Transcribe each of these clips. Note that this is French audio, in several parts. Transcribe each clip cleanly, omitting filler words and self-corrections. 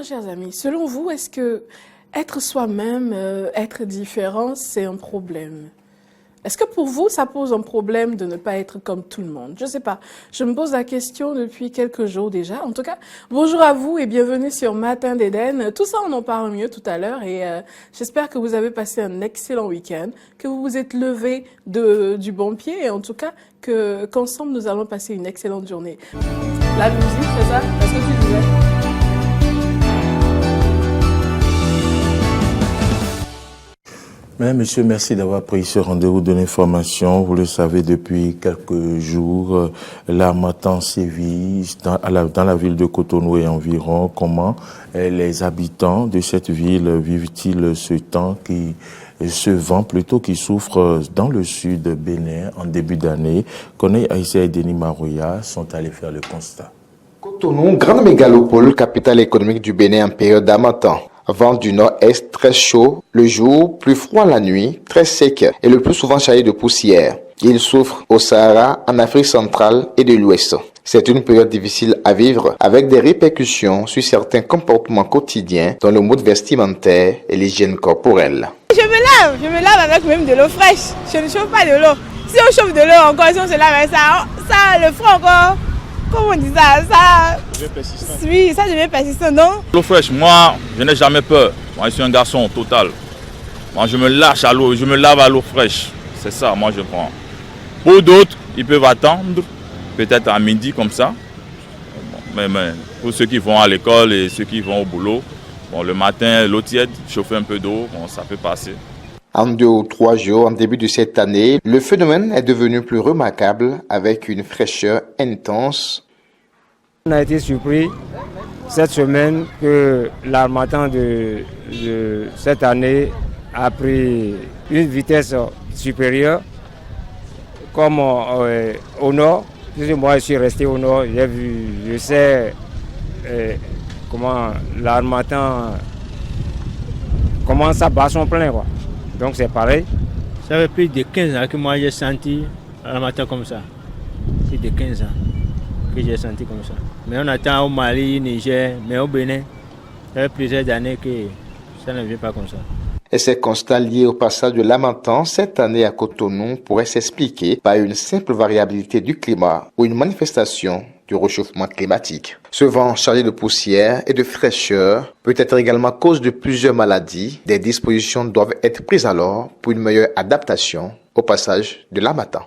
chers amis, selon vous, est-ce que être soi-même, être différent, c'est un problème? Est-ce que pour vous, ça pose un problème de ne pas être comme tout le monde? Je ne sais pas. Je me pose la question depuis quelques jours déjà. En tout cas, bonjour à vous et bienvenue sur Matin d'Éden. Tout ça, on en parle mieux tout à l'heure et j'espère que vous avez passé un excellent week-end, que vous vous êtes levé du bon pied et en tout cas qu'ensemble, nous allons passer une excellente journée. La musique, c'est ça? Est-ce que tu disais? Mesdames, Messieurs, merci d'avoir pris ce rendez-vous de l'information. Vous le savez, depuis quelques jours, l'harmattan sévit dans la ville de Cotonou et environ. Comment les habitants de cette ville vivent-ils ce temps ce vent plutôt qui souffre dans le sud Bénin en début d'année? Koné Aïssa et Denis Marouya sont allés faire le constat. Cotonou, grande mégalopole, capitale économique du Bénin en période d'harmattan. Vent du nord-est très chaud le jour, plus froid la nuit, très sec et le plus souvent chargé de poussière. Il souffre au Sahara, en Afrique centrale et de l'Ouest. C'est une période difficile à vivre avec des répercussions sur certains comportements quotidiens dans le mode vestimentaire et l'hygiène corporelle. Je me lave avec même de l'eau fraîche. Je ne chauffe pas de l'eau. Si on chauffe de l'eau encore, si on se lave avec ça le froid encore. Comment on dit ça devient persistant. Oui, ça devient persistant, non? L'eau fraîche, moi, je n'ai jamais peur. Moi, je suis un garçon total. Moi, je me lâche à l'eau, je me lave à l'eau fraîche. C'est ça, moi, je prends. Pour d'autres, ils peuvent attendre, peut-être à midi comme ça. Mais pour ceux qui vont à l'école et ceux qui vont au boulot, le matin, l'eau tiède, chauffer un peu d'eau, ça peut passer. En 2 ou 3 jours, en début de cette année, le phénomène est devenu plus remarquable avec une fraîcheur intense. On a été surpris cette semaine que l'harmattan de cette année a pris une vitesse supérieure. Comme au nord, moi je suis resté au nord, j'ai vu, je sais comment l'harmattan commence à battre son plein, quoi. Donc c'est pareil. Ça fait plus de 15 ans que moi j'ai senti l'harmattan comme ça. Plus de 15 ans que j'ai senti comme ça. Mais on attend au Mali, Niger, mais au Bénin, ça fait plusieurs années que ça ne vient pas comme ça. Et ces constats liés au passage de l'harmattan cette année à Cotonou pourraient s'expliquer par une simple variabilité du climat ou une manifestation du réchauffement climatique. Ce vent chargé de poussière et de fraîcheur peut être également cause de plusieurs maladies. Des dispositions doivent être prises alors pour une meilleure adaptation au passage de l'harmattan.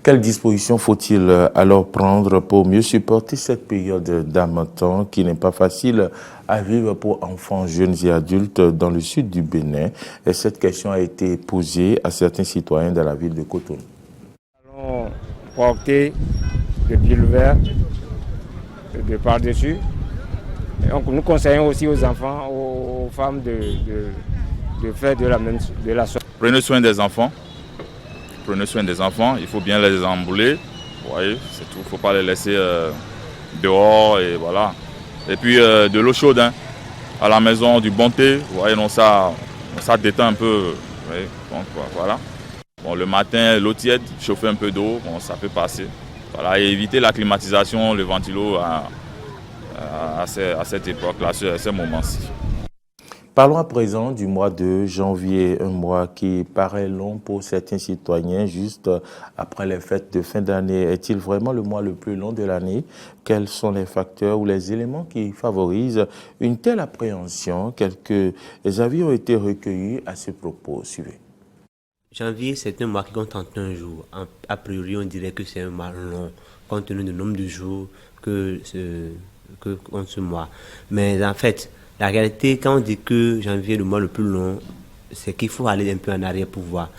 Quelles dispositions faut-il alors prendre pour mieux supporter cette période d'harmattan qui n'est pas facile à vivre pour enfants, jeunes et adultes dans le sud du Bénin? Et cette question a été posée à certains citoyens de la ville de Cotonou. Nous allons porter le pull vert de par-dessus. Donc nous conseillons aussi aux enfants, aux femmes de faire de la sorte. Prenez soin des enfants. Prenez soin des enfants, il faut bien les embouler. Vous voyez, c'est tout. Il ne faut pas les laisser dehors et voilà. Et puis de l'eau chaude, hein, à la maison, du bon thé. Vous voyez, non, ça détend un peu. Donc voilà. Le matin, l'eau tiède, chauffer un peu d'eau, ça peut passer. Voilà, et éviter la climatisation, le ventilo à cette époque-là, à ce moment-ci. Parlons à présent du mois de janvier, un mois qui paraît long pour certains citoyens, juste après les fêtes de fin d'année. Est-il vraiment le mois le plus long de l'année? Quels sont les facteurs ou les éléments qui favorisent une telle appréhension? Quelques avis ont été recueillis à ce propos. Suivez. Janvier, c'est un mois qui compte 31 jours. A priori, on dirait que c'est un mois long, compte tenu du nombre de jours que compte ce mois. Mais en fait, la réalité, quand on dit que janvier est le mois le plus long, c'est qu'il faut aller un peu en arrière pour voir.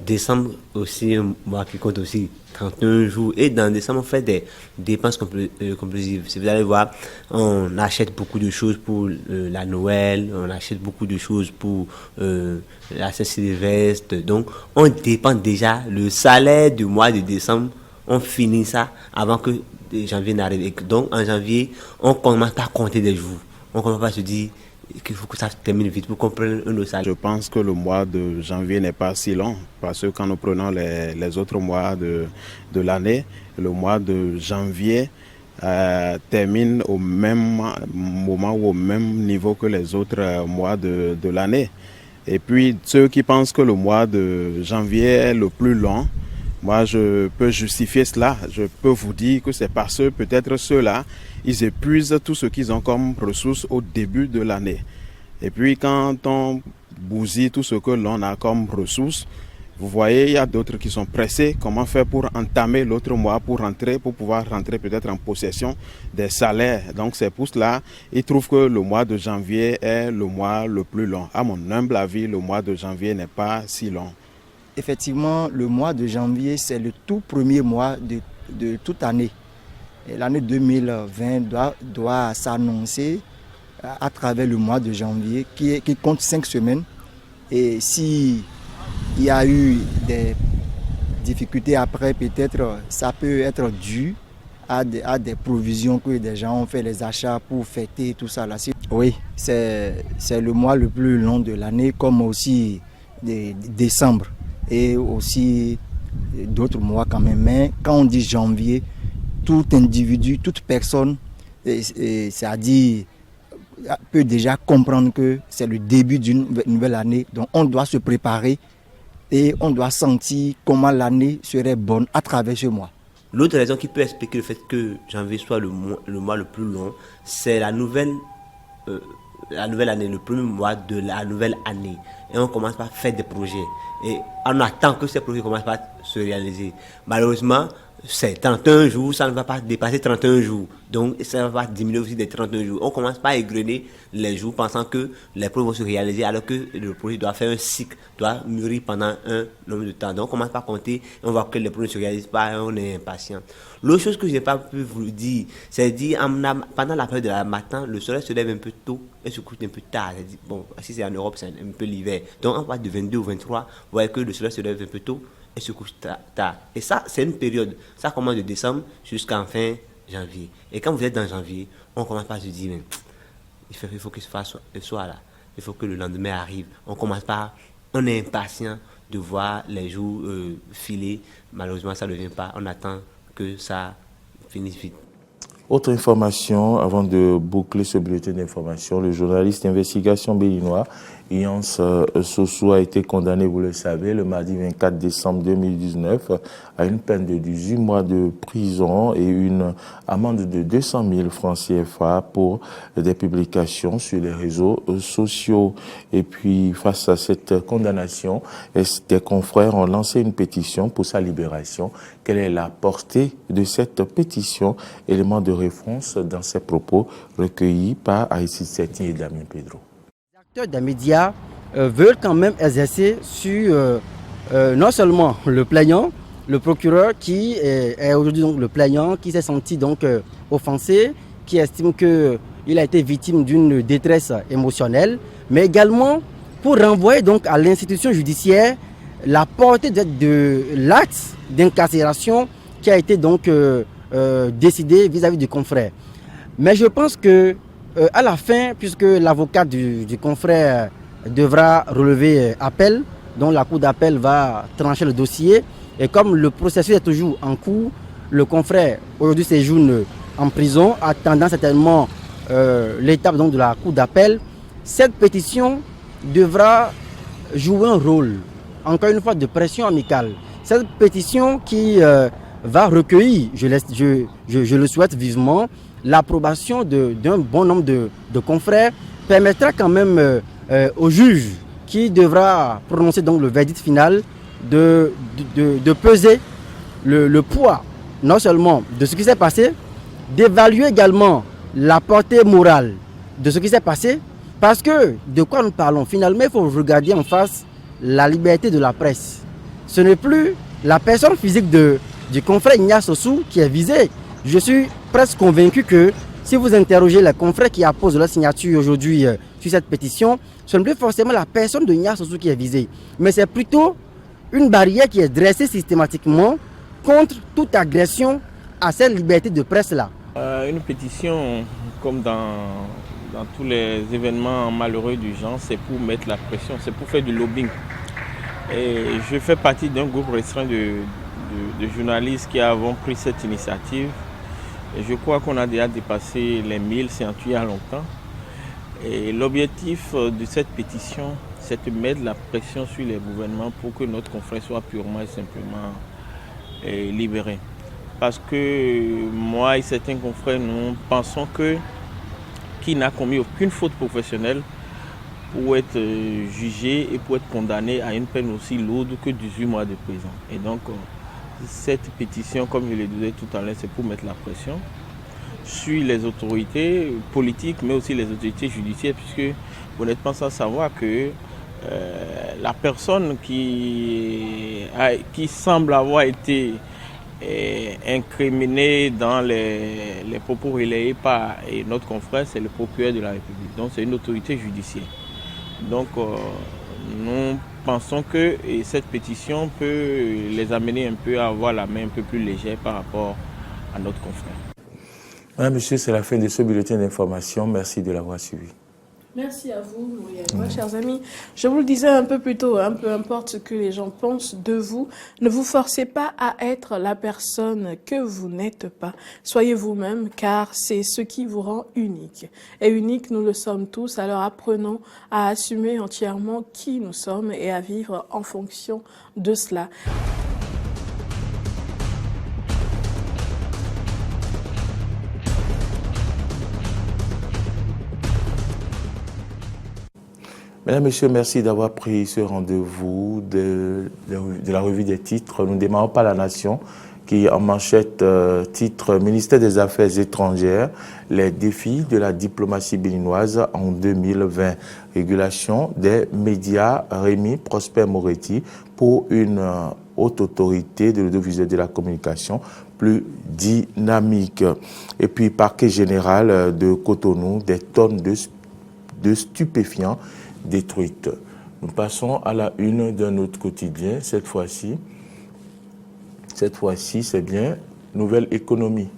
Décembre aussi, un mois qui compte aussi 31 jours. Et dans décembre, on fait des dépenses compulsives. Vous allez voir, on achète beaucoup de choses pour la Noël, on achète beaucoup de choses pour la Saint-Sylvestre. Donc, on dépense déjà le salaire du mois de décembre. On finit ça avant que janvier n'arrive. Et donc, en janvier, on commence à compter des jours. On ne commence pas à se dire qu'il faut que ça se termine vite pour qu'on prenne un autre salaire. Je pense que le mois de janvier n'est pas si long parce que quand nous prenons les autres mois de l'année, le mois de janvier termine au même moment ou au même niveau que les autres mois de l'année. Et puis ceux qui pensent que le mois de janvier est le plus long, moi je peux justifier cela. Je peux vous dire que c'est parce que peut-être ceux-là, ils épuisent tout ce qu'ils ont comme ressources au début de l'année. Et puis quand on bousille tout ce que l'on a comme ressources, vous voyez, il y a d'autres qui sont pressés. Comment faire pour entamer l'autre mois, pour pouvoir rentrer peut-être en possession des salaires. Donc c'est pour cela, ils trouvent que le mois de janvier est le mois le plus long. À mon humble avis, le mois de janvier n'est pas si long. Effectivement, le mois de janvier, c'est le tout premier mois de toute année. L'année 2020 doit s'annoncer à travers le mois de janvier qui compte 5 semaines. Et si il y a eu des difficultés après, peut-être ça peut être dû à des provisions que des gens ont fait, les achats pour fêter, tout ça. Là. Oui, c'est le mois le plus long de l'année, comme aussi décembre et aussi d'autres mois quand même. Mais quand on dit janvier, tout individu, toute personne, c'est-à-dire peut déjà comprendre que c'est le début d'une nouvelle année. Donc on doit se préparer et on doit sentir comment l'année serait bonne à travers ce mois. L'autre raison qui peut expliquer le fait que janvier soit le mois le plus long, c'est la nouvelle année, le premier mois de la nouvelle année. Et on commence par faire des projets. Et on attend que ces projets commencent par se réaliser. Malheureusement, c'est 31 jours, ça ne va pas dépasser 31 jours. Donc, ça va pas diminuer aussi des 31 jours. On commence pas à égrener les jours pensant que les projets vont se réaliser alors que le projet doit faire un cycle, doit mûrir pendant un nombre de temps. Donc, on commence pas à compter, on voit que les projets ne se réalisent pas et on est impatient. L'autre chose que je n'ai pas pu vous dire, c'est dire pendant la période de la matin, le soleil se lève un peu tôt et se couche un peu tard. Bon, si c'est en Europe, c'est un peu l'hiver. Donc, en parle de 22 ou 23, vous voyez que le soleil se lève un peu tôt et se couche tard. Et ça, c'est une période. Ça commence de décembre jusqu'en fin janvier. Et quand vous êtes dans janvier, on commence pas à se dire, mais, il faut que ce soit là. Il faut que le lendemain arrive. On est impatient de voir les jours filer. Malheureusement, ça ne vient pas. On attend que ça finisse vite. Autre information, avant de boucler ce bulletin d'information, le journaliste d'investigation béninois Yans Sossou a été condamné, vous le savez, le mardi 24 décembre 2019 à une peine de 18 mois de prison et une amende de 200 000 francs CFA pour des publications sur les réseaux sociaux. Et puis, face à cette condamnation, des confrères ont lancé une pétition pour sa libération. Quelle est la portée de cette pétition? Élément de réponse dans ces propos recueillis par Aïssi Setien et Damien Pedro. Les acteurs des médias veulent quand même exercer sur non seulement le plaignant, le procureur qui est aujourd'hui donc le plaignant, qui s'est senti donc offensé, qui estime qu'il a été victime d'une détresse émotionnelle, mais également pour renvoyer donc à l'institution judiciaire la portée de l'acte d'incarcération qui a été donc décidé vis-à-vis du confrère. Mais je pense que à la fin, puisque l'avocat du confrère devra relever appel, donc la cour d'appel va trancher le dossier, et comme le processus est toujours en cours, le confrère aujourd'hui séjourne en prison, attendant certainement l'étape donc de la cour d'appel. Cette pétition devra jouer un rôle, encore une fois, de pression amicale. Cette pétition qui va recueillir, je le souhaite vivement, l'approbation d'un bon nombre de confrères permettra quand même au juge qui devra prononcer donc le verdict final de peser le poids non seulement de ce qui s'est passé, d'évaluer également la portée morale de ce qui s'est passé, parce que de quoi nous parlons? Finalement, il faut regarder en face la liberté de la presse. Ce n'est plus la personne physique du confrère Ignace Sossou qui est visée. Je suis presque convaincu que si vous interrogez les confrères qui apposent leur signature aujourd'hui sur cette pétition, ce n'est plus forcément la personne de Ignace Sossou qui est visée, mais c'est plutôt une barrière qui est dressée systématiquement contre toute agression à cette liberté de presse-là. Une pétition, comme dans tous les événements malheureux du genre, c'est pour mettre la pression, c'est pour faire du lobbying. Et je fais partie d'un groupe restreint de journalistes qui avons pris cette initiative Et je crois qu'on a déjà dépassé les 1000, c'est en il y a longtemps. Et l'objectif de cette pétition, c'est de mettre la pression sur les gouvernements pour que notre confrère soit purement et simplement libéré. Parce que moi et certains confrères, nous pensons qu'il n'a commis aucune faute professionnelle pour être jugé et pour être condamné à une peine aussi lourde que 18 mois de prison. Et donc, cette pétition, comme je le disais tout à l'heure, c'est pour mettre la pression sur les autorités politiques, mais aussi les autorités judiciaires, puisque honnêtement, sans savoir que la personne qui semble avoir été incriminée dans les propos relayés par notre confrère, c'est le procureur de la République. Donc, c'est une autorité judiciaire. Donc, nous pensons que cette pétition peut les amener un peu à avoir la main un peu plus légère par rapport à notre confrère. Madame, monsieur, c'est la fin de ce bulletin d'information. Merci de l'avoir suivi. Merci à vous, Morialema, chers amis. Je vous le disais un peu plus tôt, peu importe ce que les gens pensent de vous, ne vous forcez pas à être la personne que vous n'êtes pas. Soyez vous-même, car c'est ce qui vous rend unique. Et unique, nous le sommes tous, alors apprenons à assumer entièrement qui nous sommes et à vivre en fonction de cela. Mesdames, Messieurs, merci d'avoir pris ce rendez-vous de la revue des titres. Nous ne démarrons pas la nation qui, en manchette, titre Ministère des Affaires étrangères, les défis de la diplomatie béninoise en 2020. Régulation des médias, Rémi Prosper Moretti, pour une haute autorité de l'audiovisuel de la communication plus dynamique. Et puis, parquet général de Cotonou, des tonnes de stupéfiants détruites. Nous passons à la une d'un autre quotidien. Cette fois-ci, c'est bien Nouvelle Économie.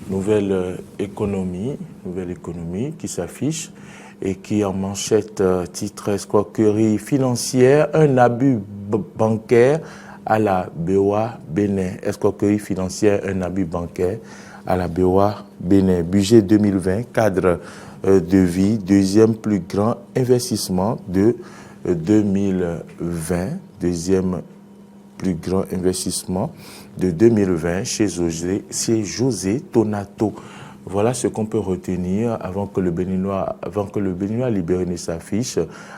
Nouvelle économie qui s'affiche et qui en manchette titre escroquerie financière, un abus bancaire à la BOA Bénin. Escroquerie financière, un abus bancaire à la BOA Bénin. Budget 2020, cadre de vie, deuxième plus grand investissement de 2020, deuxième plus grand investissement de 2020 chez José Tonato. Voilà ce qu'on peut retenir avant que le Béninois libéré ne s'affiche.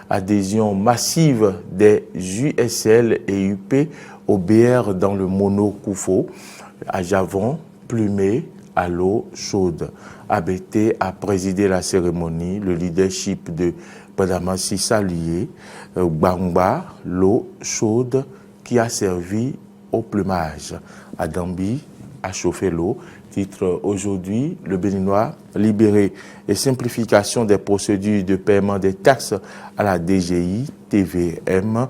Adhésion massive des USL et UP au BR dans le Mono Koufo, à Javon, Plumé, à l'eau chaude. ABT a présidé la cérémonie, le leadership de Badamassi salué, Bangba, l'eau chaude qui a servi au plumage. Adambi a chauffé l'eau. Titre aujourd'hui, le Béninois libéré et simplification des procédures de paiement des taxes à la DGI, TVM.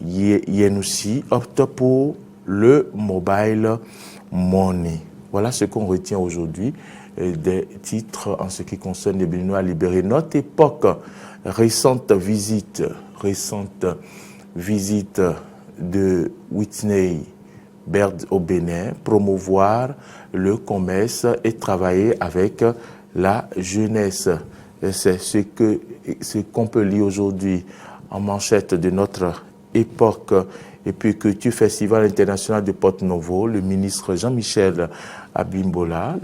Yenoussi opte pour le mobile money. Voilà ce qu'on retient aujourd'hui des titres en ce qui concerne les Béninois libérés. Notre époque, récente visite de Whitney Baird au Bénin, promouvoir le commerce et travailler avec la jeunesse. C'est ce qu'on peut lire aujourd'hui en manchette de notre époque. Et puis Culture Festival international de Porto-Novo, le ministre Jean-Michel Abimbola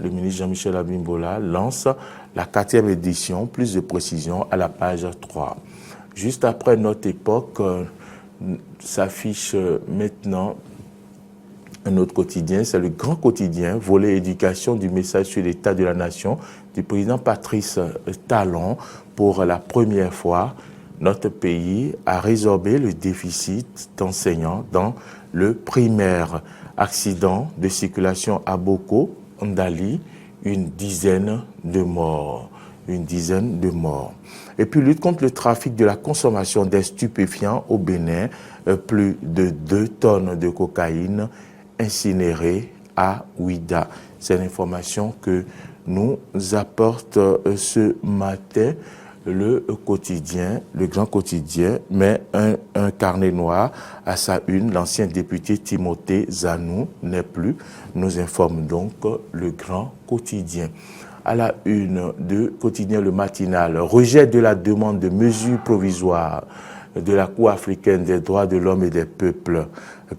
lance la 4e édition. Plus de précisions à la page 3. Juste après notre époque, s'affiche maintenant un autre quotidien, c'est le grand quotidien, volet éducation du message sur l'état de la nation du président Patrice Talon. Pour la première fois, notre pays a résorbé le déficit d'enseignants dans le primaire. Accident de circulation à Boko, Ndali, une dizaine de morts. Et puis lutte contre le trafic de la consommation des stupéfiants au Bénin, plus de 2 tonnes de cocaïne incinérée à Ouida. C'est l'information que nous apporte ce matin le quotidien, le grand quotidien, met un carnet noir à sa une. L'ancien député Timothée Zanou n'est plus, nous informe donc le grand quotidien. À la une de quotidien Le Matinal, rejet de la demande de mesures provisoires de la Cour africaine des droits de l'homme et des peuples,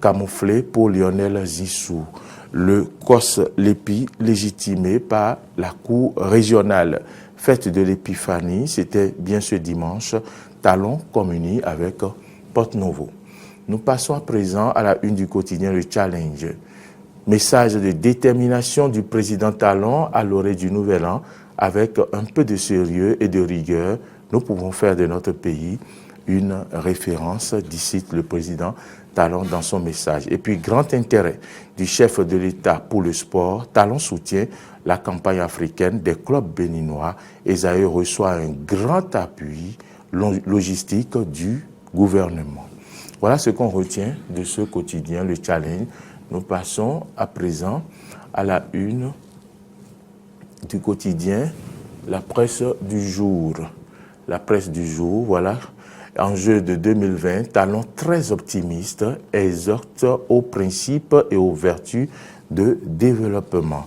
camouflé pour Lionel Zissou. Le COS Lépi légitimé par la Cour régionale. Fête de l'Épiphanie, c'était bien ce dimanche, Talon communie avec Porte-Novo. Nous passons à présent à la une du quotidien Le Challenge. Message de détermination du président Talon à l'orée du Nouvel An, avec un peu de sérieux et de rigueur, nous pouvons faire de notre pays une référence, dit le président Talon dans son message. Et puis, grand intérêt du chef de l'État pour le sport, Talon soutient la campagne africaine des clubs béninois. Esaïe reçoit un grand appui logistique du gouvernement. Voilà ce qu'on retient de ce quotidien, Le Challenge. Nous passons à présent à la une du quotidien, la presse du jour. La presse du jour, voilà. Enjeu de 2020, Talon très optimiste, exhorte aux principes et aux vertus de développement.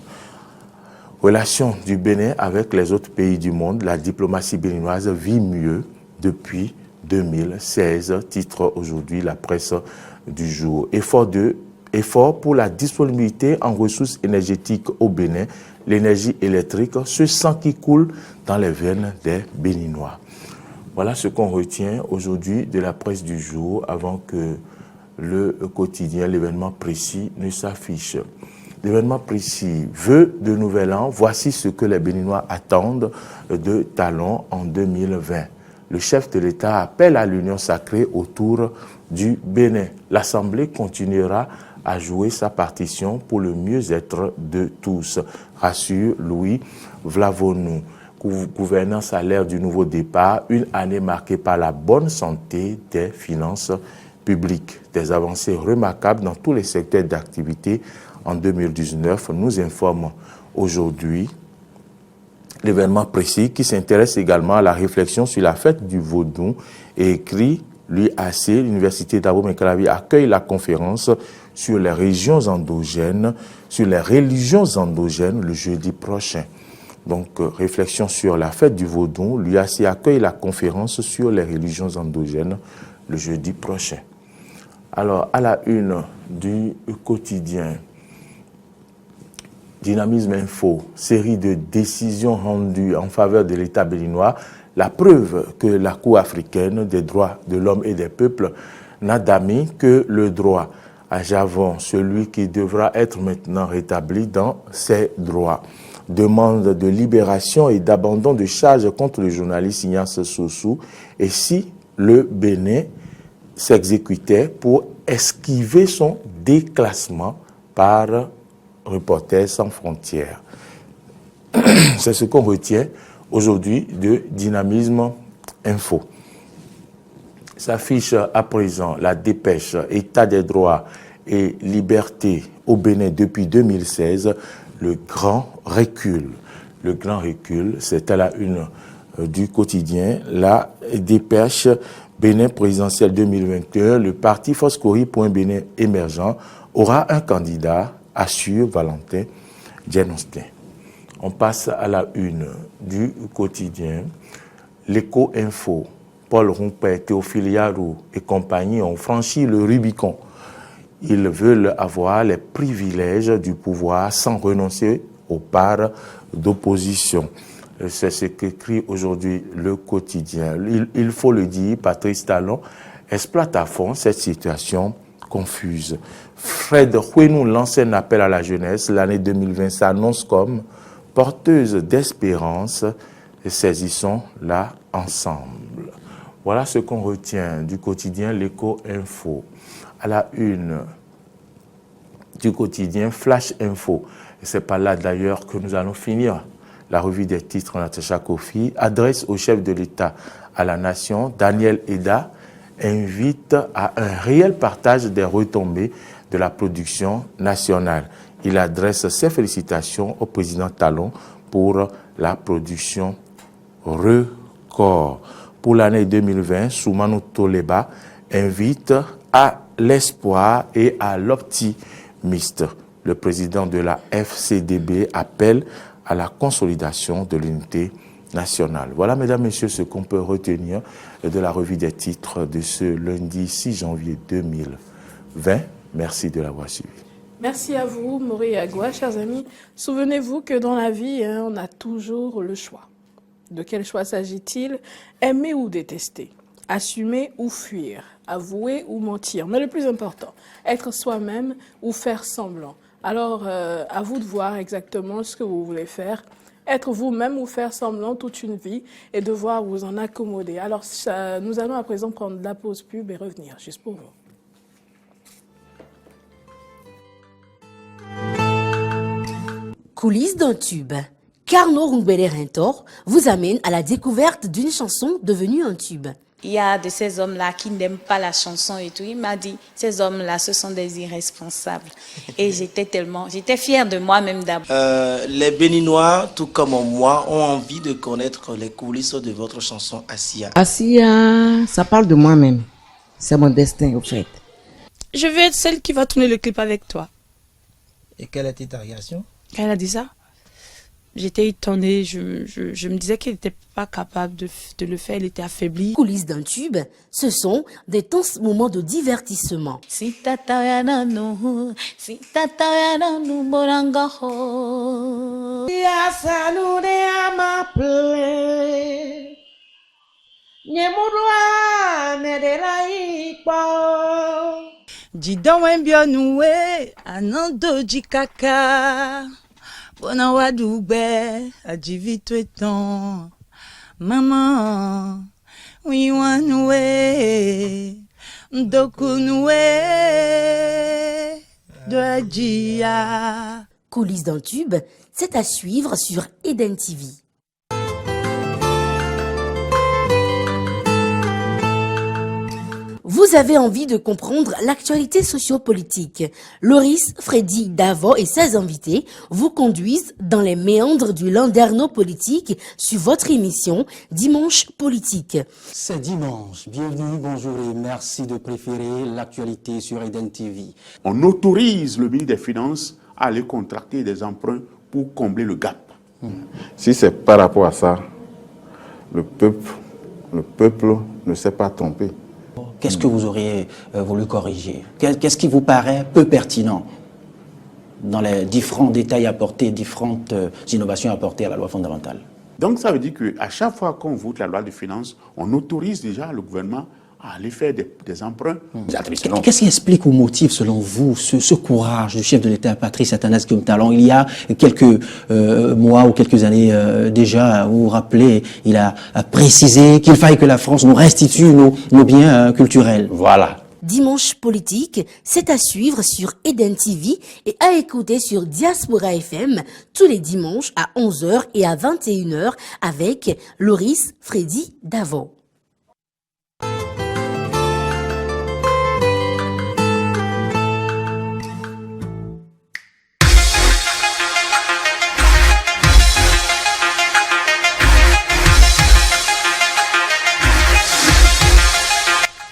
Relation du Bénin avec les autres pays du monde, la diplomatie béninoise vit mieux depuis 2016, titre aujourd'hui la presse du jour. Effort pour la disponibilité en ressources énergétiques au Bénin, l'énergie électrique, ce sang qui coule dans les veines des Béninois. Voilà ce qu'on retient aujourd'hui de la presse du jour avant que le quotidien, l'événement précis, ne s'affiche. L'événement précis, vœux de Nouvel An, voici ce que les Béninois attendent de Talon en 2020. Le chef de l'État appelle à l'union sacrée autour du Bénin. L'Assemblée continuera à jouer sa partition pour le mieux-être de tous, rassure Louis Vlavonou. Gouvernance à l'ère du nouveau départ, une année marquée par la bonne santé des finances publiques. Des avancées remarquables dans tous les secteurs d'activité en 2019, nous informe aujourd'hui l'événement précis qui s'intéresse également à la réflexion sur la fête du Vaudou et écrit l'UAC, l'Université d'Abo-Mekalavi accueille la conférence sur les religions endogènes le jeudi prochain. Donc, réflexion sur la fête du Vaudou, l'UAC accueille la conférence sur les religions endogènes le jeudi prochain. Alors, à la une du quotidien, Dynamisme Info, série de décisions rendues en faveur de l'État béninois, la preuve que la Cour africaine des droits de l'homme et des peuples n'a d'amis que le droit. À Javon, celui qui devra être maintenant rétabli dans ses droits. Demande de libération et d'abandon de charges contre le journaliste Ignace Sossou. Et si le Bénin s'exécutait pour esquiver son déclassement par Reporters sans frontières. C'est ce qu'on retient aujourd'hui de Dynamisme Info. S'affiche à présent la dépêche État des droits et libertés au Bénin depuis 2016, le grand recul. Le grand recul, c'est à la une du quotidien, la dépêche Bénin présidentielle 2021, le parti Foscori pour un Bénin émergent aura un candidat, assure Valentin Djenostin. On passe à la une du quotidien. L'Écho Info, Paul Rompet, Théophile Yarou et compagnie ont franchi le Rubicon. Ils veulent avoir les privilèges du pouvoir sans renoncer aux parts d'opposition. C'est ce qu'écrit aujourd'hui le quotidien. Il faut le dire, Patrice Talon exploite à fond cette situation confuse. Fred Huenou lance un appel à la jeunesse. L'année 2020 s'annonce comme porteuse d'espérance. Saisissons-la ensemble. Voilà ce qu'on retient du quotidien L'Écho Info. À la une du quotidien Flash Info. Et c'est par là d'ailleurs que nous allons finir la revue des titres. Natacha Kofi adresse au chef de l'État à la nation. Daniel Eda invite à un réel partage des retombées de la production nationale. Il adresse ses félicitations au président Talon pour la production record. encore. Pour l'année 2020, Soumanou Toleba invite à l'espoir et à l'optimisme. Le président de la FCDB appelle à la consolidation de l'unité nationale. Voilà, mesdames, messieurs, ce qu'on peut retenir de la revue des titres de ce lundi 6 janvier 2020. Merci de l'avoir suivi. Merci à vous, Maury Agua. Chers amis, souvenez-vous que dans la vie, on a toujours le choix. De quel choix s'agit-il? Aimer ou détester? Assumer ou fuir? Avouer ou mentir? Mais le plus important, être soi-même ou faire semblant. Alors, à vous de voir exactement ce que vous voulez faire. Être vous-même ou faire semblant toute une vie et devoir vous en accommoder. Alors, nous allons à présent prendre la pause pub et revenir juste pour vous. Coulisses d'un tube. Carnot Rungbele Rentor vous amène à la découverte d'une chanson devenue un tube. Il y a de ces hommes-là qui n'aiment pas la chanson et tout. Il m'a dit, ces hommes-là, ce sont des irresponsables. Et j'étais fière de moi-même d'abord. Les Béninois, tout comme moi, ont envie de connaître les coulisses de votre chanson Assia. Assia, ça parle de moi-même. C'est mon destin, au fait. Je veux être celle qui va tourner le clip avec toi. Et quelle était ta réaction? Quand elle a dit ça, j'étais étonnée. Je me disais qu'elle n'était pas capable de le faire. Elle était affaiblie. Coulisses d'un tube, ce sont des tenses moments de divertissement. Si tata nous borangaho. Ya salude a ma ple. Nyemurwa nedera ipo. Didon bien noué, anando jikaka. Bona wadoube, adjivi tweton. Maman, oui wanoué, ndoku noué, doadjia. Coulisses d'un tube, c'est à suivre sur Eden TV. Vous avez envie de comprendre l'actualité sociopolitique. Loris, Freddy, Davo et ses invités vous conduisent dans les méandres du landerneau politique sur votre émission Dimanche Politique. C'est dimanche. Bienvenue, bonjour et merci de préférer l'actualité sur Eden TV. On autorise le ministre des Finances à aller contracter des emprunts pour combler le gap. Si c'est par rapport à ça, le peuple ne s'est pas trompé. Qu'est-ce que vous auriez voulu corriger? Qu'est-ce qui vous paraît peu pertinent dans les différents détails apportés, différentes innovations apportées à la loi fondamentale? Donc ça veut dire qu'à chaque fois qu'on vote la loi de finances, on autorise déjà le gouvernement à aller faire des emprunts. Qu'est-ce qui explique ou motive, selon vous, ce courage du chef de l'État, Patrice Athanase Guillaume Talon? Il y a quelques mois ou quelques années déjà, vous vous rappelez, il a précisé qu'il faille que la France nous restitue nos biens culturels. Voilà. Dimanche Politique, c'est à suivre sur Eden TV et à écouter sur Diaspora FM tous les dimanches à 11h et à 21h avec Loris, Freddy, Davo.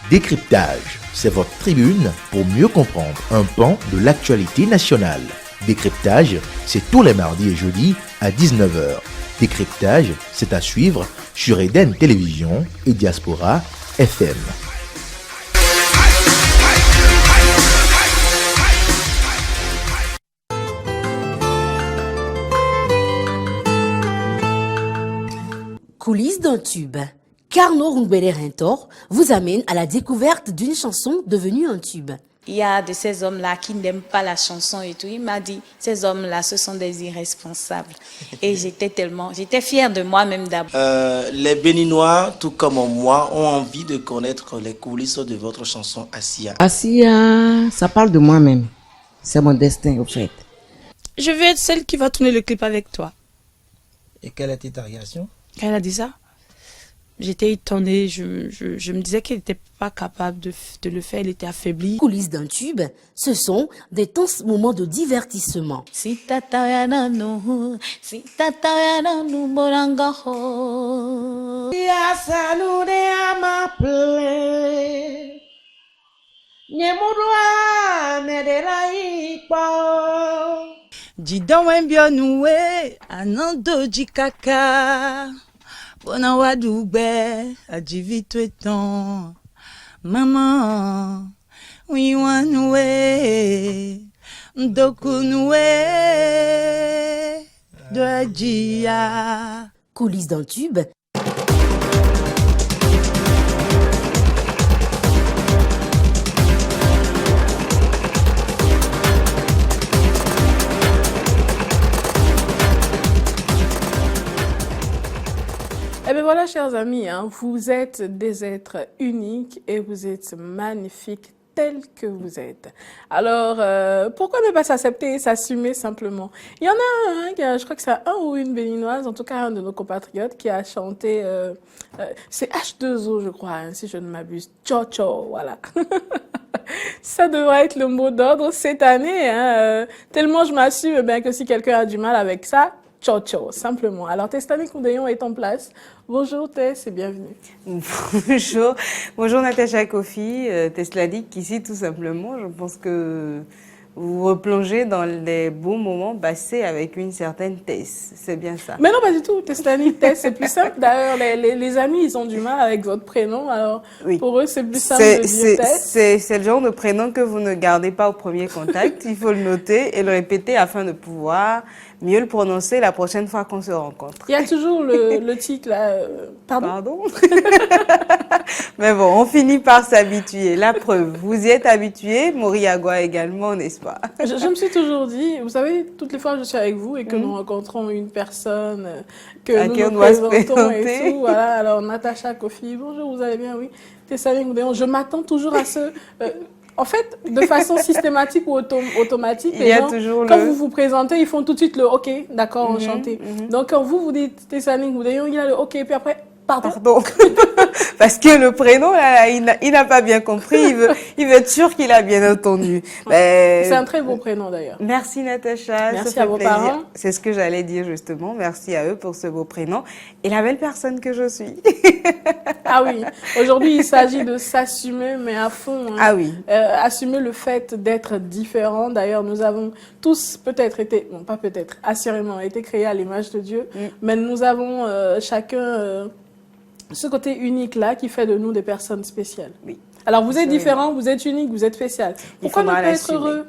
Décryptage, c'est votre tribune pour mieux comprendre un pan de l'actualité nationale. Décryptage, c'est tous les mardis et jeudis à 19h. Décryptage, c'est à suivre sur Eden Télévision et Diaspora FM. Coulisses d'un tube. Carnot Rungbele Rentor vous amène à la découverte d'une chanson devenue un tube. Il y a de ces hommes-là qui n'aiment pas la chanson et tout. Il m'a dit, ces hommes-là, ce sont des irresponsables. Et j'étais fière de moi-même d'abord. Les Béninois, tout comme moi, ont envie de connaître les coulisses de votre chanson Assia. Assia, ça parle de moi-même. C'est mon destin, au fait. Je veux être celle qui va tourner le clip avec toi. Et quelle était ta réaction? Quand elle a dit ça, j'étais étonnée, je me disais qu'elle n'était pas capable de le faire, elle était affaiblie. Coulisses d'un tube, ce sont des tenses moments de divertissement. Si tata morangaho. Ya salude amaple. Nyemurwa nedera ikpo. Jidon wembio nuwe anando jikaka. Bona wadugbe ajivito eton. Maman, we want nuwe. Ndoku nuwe. Dojia. Coulisses d'un tube. Eh bien voilà, chers amis, hein, vous êtes des êtres uniques et vous êtes magnifiques tels que vous êtes. Alors, pourquoi ne pas s'accepter et s'assumer simplement? Il y en a un, je crois que c'est un ou une béninoise, en tout cas un de nos compatriotes, qui a chanté, c'est H2O, je crois, hein, si je ne m'abuse, Cho-Cho, voilà. Ça devrait être le mot d'ordre cette année, hein, tellement je m'assume eh bien, que si quelqu'un a du mal avec ça, Cho-Cho, simplement. Alors, Testani Koudéon est en place. Bonjour Tess et bienvenue. Bonjour. Bonjour Natacha Kofi, Tesladik ici tout simplement. Je pense que vous replongez dans les beaux moments passés avec une certaine Tess. C'est bien ça. Mais non, pas du tout. Testani, Tess, c'est plus simple. D'ailleurs, les amis, ils ont du mal avec votre prénom. Alors, oui. Pour eux, c'est plus simple de dire Tess. C'est le genre de prénom que vous ne gardez pas au premier contact. Il faut le noter et le répéter afin de pouvoir mieux le prononcer la prochaine fois qu'on se rencontre. Il y a toujours le titre là. Pardon. Mais bon, on finit par s'habituer. La preuve, vous y êtes habitué, Moriagua également, n'est-ce pas? Je me suis toujours dit, vous savez, toutes les fois que je suis avec vous et que nous rencontrons une personne que nous présentons et tout, voilà. Alors Natacha Kofi, bonjour, vous allez bien? Oui. Tessani Koudéon, je m'attends toujours à ce. En fait, de façon systématique ou automatique, les gens, quand vous vous présentez, ils font tout de suite le OK, d'accord, enchanté. Donc, quand vous dites Tessani Koudéon, il y a le OK, puis après, pardon. Parce que le prénom, là, il n'a pas bien compris, il veut être sûr qu'il a bien entendu. C'est un très beau prénom d'ailleurs. Merci Natacha. Merci à vos parents. C'est ce que j'allais dire justement. Merci à eux pour ce beau prénom et la belle personne que je suis. Ah oui, aujourd'hui il s'agit de s'assumer, mais à fond. Hein. Ah oui. Assumer le fait d'être différent. D'ailleurs, nous avons tous peut-être été, non pas peut-être, assurément été créés à l'image de Dieu, mais nous avons chacun ce côté unique là qui fait de nous des personnes spéciales. Oui. Alors vous êtes différent, vous êtes unique, vous êtes spécial. Pourquoi ne pas être heureux?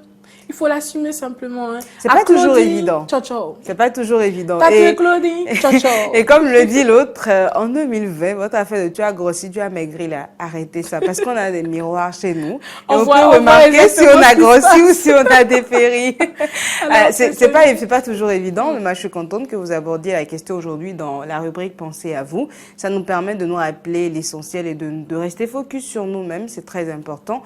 Il faut l'assumer simplement. Hein. C'est pas toujours évident. Ciao. C'est pas toujours évident. Et Claudie, ciao. Et comme le dit l'autre, en 2020, votre affaire de tu as grossi, tu as maigri, là, arrêtez ça. Parce qu'on a des miroirs chez nous. Et on peut remarquer si on a grossi ou si on a dépéri. C'est pas toujours évident, mais moi je suis contente que vous abordiez la question aujourd'hui dans la rubrique Pensez à vous. Ça nous permet de nous rappeler l'essentiel et de rester focus sur nous-mêmes. C'est très important.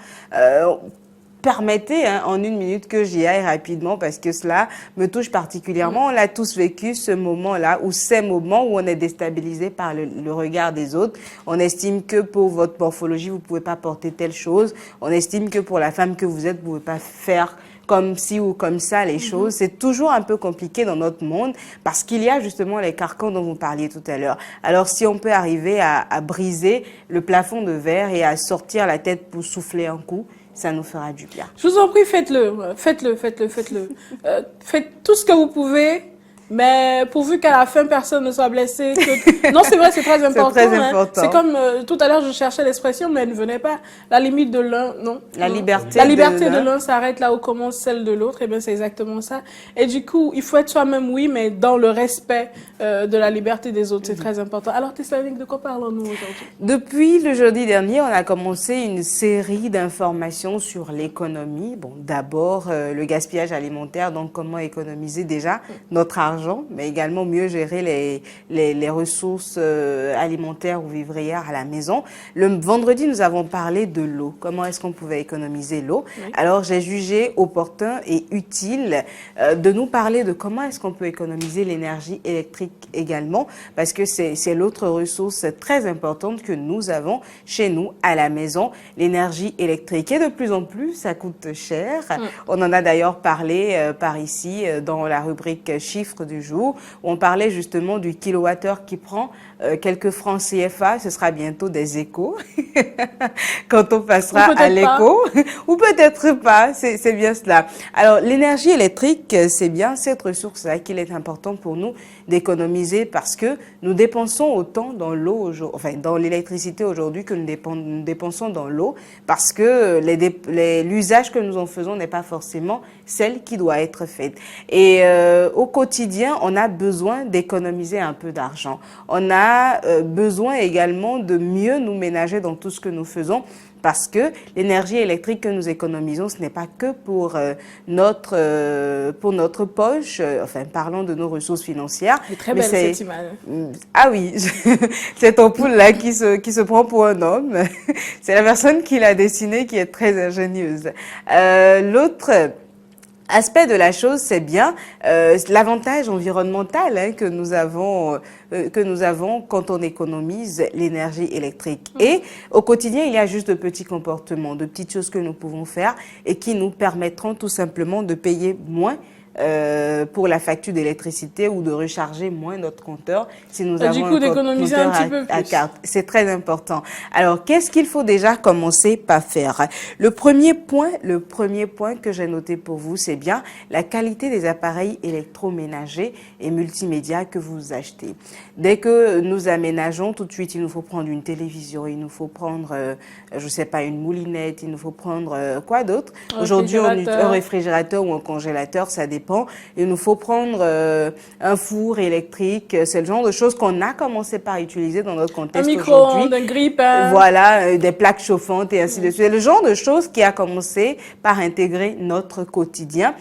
Permettez en une minute que j'y aille rapidement parce que cela me touche particulièrement. On l'a tous vécu, ce moment-là, ou ces moments où on est déstabilisé par le regard des autres. On estime que pour votre morphologie, vous ne pouvez pas porter telle chose. On estime que pour la femme que vous êtes, vous ne pouvez pas faire comme ci ou comme ça les choses. C'est toujours un peu compliqué dans notre monde parce qu'il y a justement les carcans dont vous parliez tout à l'heure. Alors si on peut arriver à briser le plafond de verre et à sortir la tête pour souffler un coup, ça nous fera du bien. Je vous en prie, faites-le. Faites tout ce que vous pouvez, mais pourvu qu'à la fin, personne ne soit blessé. Non, c'est vrai, c'est très important. C'est très important. C'est comme tout à l'heure, je cherchais l'expression, mais elle ne venait pas. La limite de l'un, non. La liberté de l'un s'arrête là où commence celle de l'autre. Eh bien, c'est exactement ça. Et du coup, il faut être soi-même, oui, mais dans le respect de la liberté des autres. C'est très important. Alors, Tessanique, de quoi parlons-nous aujourd'hui? Depuis le jeudi dernier, on a commencé une série d'informations sur l'économie. Bon, d'abord, le gaspillage alimentaire, donc comment économiser déjà notre argent l'argent, mais également mieux gérer les ressources alimentaires ou vivrières à la maison. Le vendredi, nous avons parlé de l'eau. Comment est-ce qu'on pouvait économiser l'eau? Oui. Alors, j'ai jugé opportun et utile de nous parler de comment est-ce qu'on peut économiser l'énergie électrique également, parce que c'est l'autre ressource très importante que nous avons chez nous à la maison, l'énergie électrique. Et de plus en plus, ça coûte cher. On en a d'ailleurs parlé par ici dans la rubrique chiffres du jour, où on parlait justement du kilowattheure qui prend quelques francs CFA. Ce sera bientôt des échos quand on passera à l'écho, ou peut-être pas, c'est bien cela. Alors l'énergie électrique, c'est bien cette ressource-là qu'il est important pour nous d'économiser, parce que nous dépensons autant dans l'eau, enfin dans l'électricité aujourd'hui que nous dépensons dans l'eau, parce que l'usage que nous en faisons n'est pas forcément celle qui doit être faite. Et au quotidien, on a besoin d'économiser un peu d'argent. On a besoin également de mieux nous ménager dans tout ce que nous faisons, parce que l'énergie électrique que nous économisons, ce n'est pas que pour notre poche, enfin parlons de nos ressources financières. C'est très belle cette image. Ah oui, cette ampoule-là qui se prend pour un homme, c'est la personne qui l'a dessinée qui est très ingénieuse. L'autre aspect de la chose, c'est bien l'avantage environnemental que nous avons quand on économise l'énergie électrique. Et au quotidien, il y a juste de petits comportements, de petites choses que nous pouvons faire et qui nous permettront tout simplement de payer moins pour la facture d'électricité ou de recharger moins notre compteur si nous avons un compteur à carte. C'est très important. Alors, qu'est-ce qu'il faut déjà commencer par faire? Le premier point que j'ai noté pour vous, c'est bien la qualité des appareils électroménagers et multimédia que vous achetez. Dès que nous aménageons, tout de suite, il nous faut prendre une télévision, il nous faut prendre, je sais pas, une moulinette, il nous faut prendre quoi d'autre? Aujourd'hui, un réfrigérateur ou un congélateur, ça dépend. Il nous faut prendre un four électrique. C'est le genre de choses qu'on a commencé par utiliser dans notre contexte aujourd'hui. Un micro-ondes, un grille-pain. Voilà, des plaques chauffantes et ainsi de suite. C'est le genre de choses qui a commencé par intégrer notre quotidien,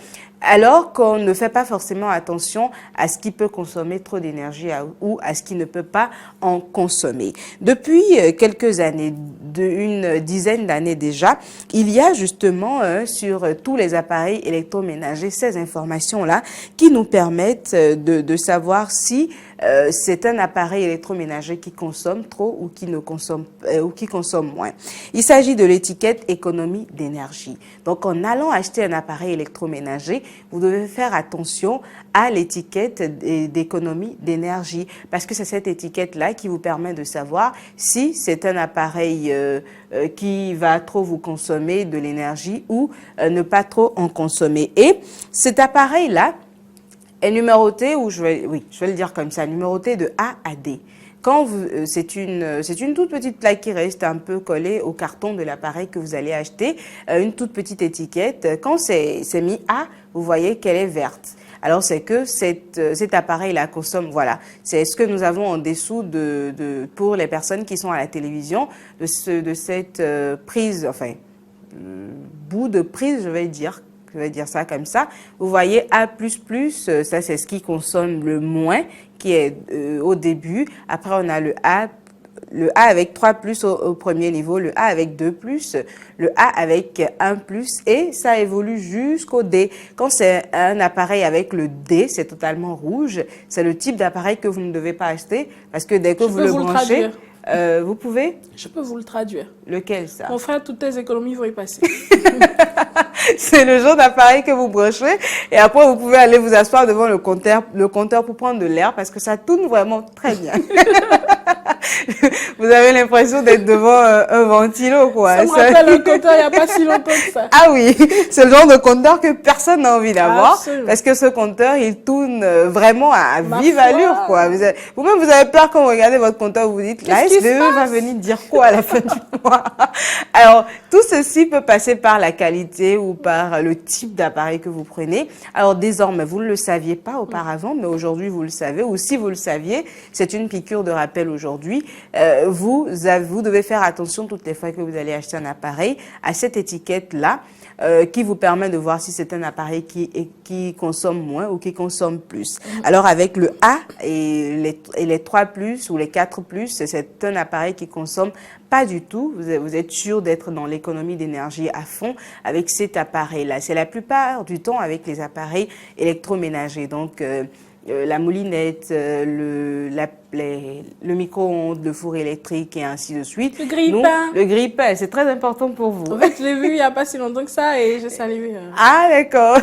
alors qu'on ne fait pas forcément attention à ce qui peut consommer trop d'énergie ou à ce qui ne peut pas en consommer. Depuis quelques années, une dizaine d'années déjà, il y a justement sur tous les appareils électroménagers ces informations-là qui nous permettent de savoir si c'est un appareil électroménager qui consomme trop ou qui ne consomme ou qui consomme moins. Il s'agit de l'étiquette économie d'énergie. Donc, en allant acheter un appareil électroménager, vous devez faire attention à l'étiquette d'économie d'énergie, parce que c'est cette étiquette-là qui vous permet de savoir si c'est un appareil qui va trop vous consommer de l'énergie ou ne pas trop en consommer. Et cet appareil-là est numéroté, ou je vais le dire comme ça, numéroté de A à D. Quand c'est une toute petite plaque qui reste un peu collée au carton de l'appareil que vous allez acheter, une toute petite étiquette. Quand c'est mis A, vous voyez qu'elle est verte. Alors c'est que cet appareil-là consomme, voilà, c'est ce que nous avons en dessous pour les personnes qui sont à la télévision, de cette prise, enfin, bout de prise, je vais dire ça comme ça. Vous voyez A++, ça c'est ce qui consomme le moins, qui est au début. Après on a le A avec 3+ au premier niveau, le A avec 2+, le A avec 1+, et ça évolue jusqu'au D. Quand c'est un appareil avec le D, c'est totalement rouge. C'est le type d'appareil que vous ne devez pas acheter, parce que dès que vous le branchez, vous pouvez? Je peux vous le traduire. Lequel, ça? Mon frère, toutes tes économies vont y passer. C'est le genre d'appareil que vous branchez et après vous pouvez aller vous asseoir devant le compteur pour prendre de l'air, parce que ça tourne vraiment très bien. Vous avez l'impression d'être devant un ventilo, quoi. Ça me rappelle un compteur il n'y a pas si longtemps que ça. Ah oui, c'est le genre de compteur que personne n'a envie d'avoir, parce que ce compteur, il tourne vraiment à vive allure, quoi. Vous-même, vous avez peur quand vous regardez votre compteur, vous vous dites, la SDE va venir dire quoi à la fin du mois? Alors, tout ceci peut passer par la qualité ou par le type d'appareil que vous prenez. Alors, désormais, vous ne le saviez pas auparavant, mais aujourd'hui, vous le savez, ou si vous le saviez, c'est une piqûre de rappel aujourd'hui, vous devez faire attention toutes les fois que vous allez acheter un appareil à cette étiquette-là qui vous permet de voir si c'est un appareil qui consomme moins ou qui consomme plus. Alors avec le A et les 3+, ou les 4+, c'est un appareil qui consomme pas du tout. Vous êtes sûr d'être dans l'économie d'énergie à fond avec cet appareil-là. C'est la plupart du temps avec les appareils électroménagers. Donc, la moulinette, le micro-ondes, le four électrique et ainsi de suite. Le grille-pain. Le grille-pain, c'est très important pour vous. En fait, je l'ai vu il n'y a pas si longtemps que ça et j'ai salué. Ah, d'accord.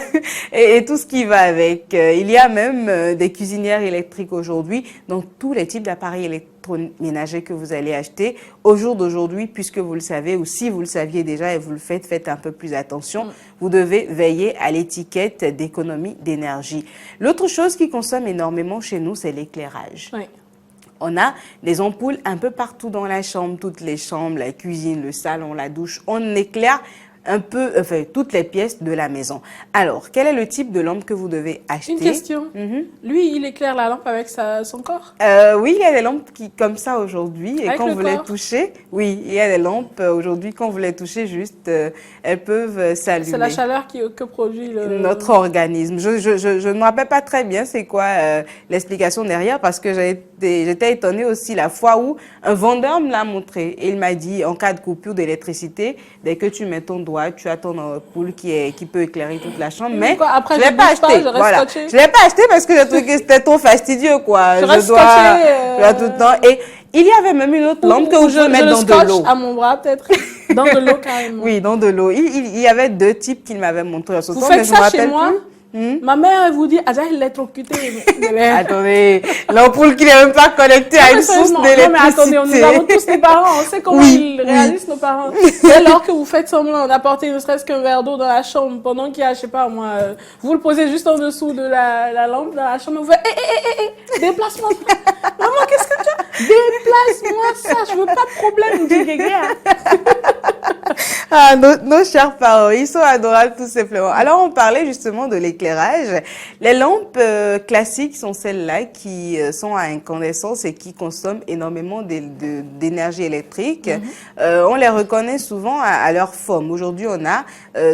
Et tout ce qui va avec. Il y a même des cuisinières électriques aujourd'hui, donc tous les types d'appareils électroménagers que vous allez acheter au jour d'aujourd'hui, puisque vous le savez, ou si vous le saviez déjà et vous le faites un peu plus attention, vous devez veiller à l'étiquette d'économie d'énergie. L'autre chose qui consomme énormément chez nous, c'est l'éclairage. Oui. On a des ampoules un peu partout dans la chambre, toutes les chambres, la cuisine, le salon, la douche. On éclaire un peu, enfin, toutes les pièces de la maison. Alors, quel est le type de lampe que vous devez acheter? Une question. Lui, il éclaire la lampe avec son corps? Oui, il y a des lampes comme ça aujourd'hui. Et avec quand vous les touchez, oui, il y a des lampes aujourd'hui, quand vous les touchez juste, elles peuvent s'allumer. C'est la chaleur que produit notre organisme. Je ne me rappelle pas très bien c'est quoi l'explication derrière, parce que j'étais étonnée aussi la fois où un vendeur me l'a montré. Et il m'a dit, en cas de coupure d'électricité, dès que tu mets ton doigt, tu as ton ampoule qui peut éclairer toute la chambre. Mais après, je ne l'ai pas acheté. Voilà. Je l'ai pas acheté parce que j'ai trouvé que c'était trop fastidieux, quoi. Je dois tout le temps. Et il y avait même une autre lampe que vous pouvez mettre dans de l'eau. À mon bras, peut-être. Dans de l'eau, carrément. Oui, dans de l'eau. Il y avait deux types qu'il m'avait montré. Vous faites ça chez moi? Ma mère, elle vous dit, ah, il est trop cuté. Attendez, l'ampoule qui n'est même pas connectée à une source d'électricité. Non, mais attendez, nous avons tous des parents, on sait comment ils réalisent nos parents. Dès lors que vous faites semblant d'apporter ne serait-ce qu'un verre d'eau dans la chambre, pendant qu'il y a, je sais pas moi, vous le posez juste en dessous de la lampe dans la chambre, vous faites, déplace-moi ça. Maman, qu'est-ce que tu as? Déplace-moi ça, je veux pas de problème, vous dites, Ah, nos chers parents, ils sont adorables tout simplement. Alors, on parlait justement de l'éclairage. Les lampes classiques sont celles-là qui sont à incandescence et qui consomment énormément d'énergie électrique. On les reconnaît souvent à leur forme. Aujourd'hui, on a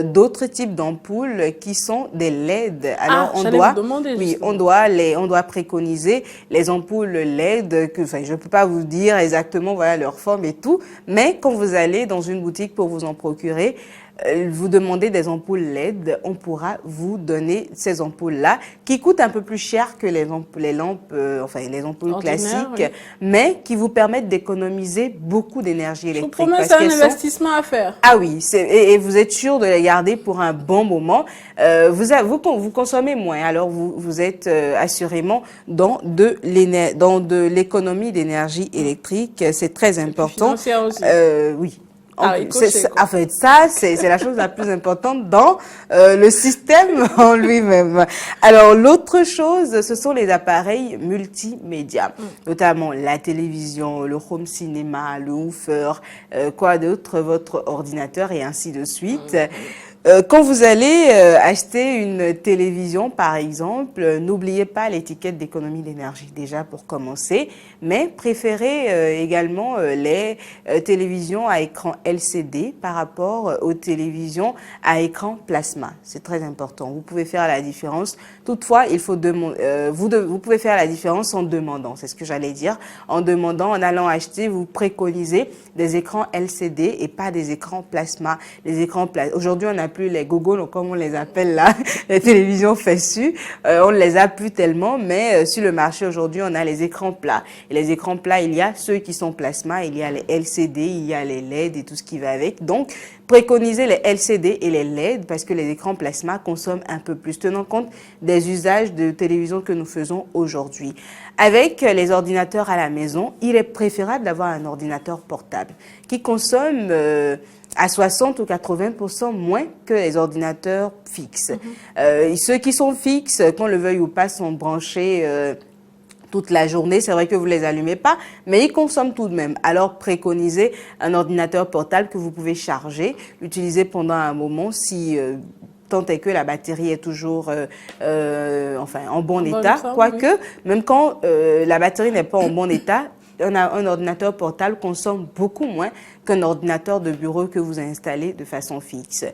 d'autres types d'ampoules qui sont des LED. Alors, on doit préconiser les ampoules LED que, enfin, je peux pas vous dire exactement, voilà, leur forme et tout, mais quand vous allez dans une boutique pour vous en procurer, vous demandez des ampoules LED, on pourra vous donner ces ampoules-là qui coûtent un peu plus cher que les lampes classiques, mais qui vous permettent d'économiser beaucoup d'énergie électrique. Je vous promets, c'est un investissement à faire. Ah oui, et vous êtes sûr de les garder pour un bon moment. Vous consommez moins, alors vous êtes assurément dans de l'économie d'énergie électrique. C'est très important. Financière aussi. Oui. En fait, ça, c'est la chose la plus importante dans le système en lui-même. Alors, l'autre chose, ce sont les appareils multimédia, notamment la télévision, le home cinéma, le woofer, quoi d'autre, votre ordinateur et ainsi de suite. Quand vous allez acheter une télévision, par exemple, n'oubliez pas l'étiquette d'économie d'énergie, déjà pour commencer, mais préférez également les télévisions à écran LCD par rapport aux télévisions à écran plasma. C'est très important. Vous pouvez faire la différence. Toutefois, il faut vous pouvez faire la différence en demandant. C'est ce que j'allais dire. En demandant, en allant acheter, vous préconisez des écrans LCD et pas des écrans plasma. Les écrans aujourd'hui, on a plus les gogoles, comme on les appelle là, les télévisions fessues, on ne les a plus tellement, mais sur le marché aujourd'hui, on a les écrans plats. Et les écrans plats, il y a ceux qui sont plasma, il y a les LCD, il y a les LED et tout ce qui va avec. Donc, préconisez les LCD et les LED parce que les écrans plasma consomment un peu plus, tenant compte des usages de télévision que nous faisons aujourd'hui. Avec les ordinateurs à la maison, il est préférable d'avoir un ordinateur portable qui consomme à 60 ou 80% moins que les ordinateurs fixes. Ceux qui sont fixes, qu'on le veuille ou pas, sont branchés toute la journée. C'est vrai que vous les allumez pas, mais ils consomment tout de même. Alors, préconisez un ordinateur portable que vous pouvez charger, l'utiliser pendant un moment si tant est que la batterie est toujours en bon état. Quoique, même quand la batterie n'est pas en bon état, un ordinateur portable consomme beaucoup moins qu'un ordinateur de bureau que vous installez de façon fixe.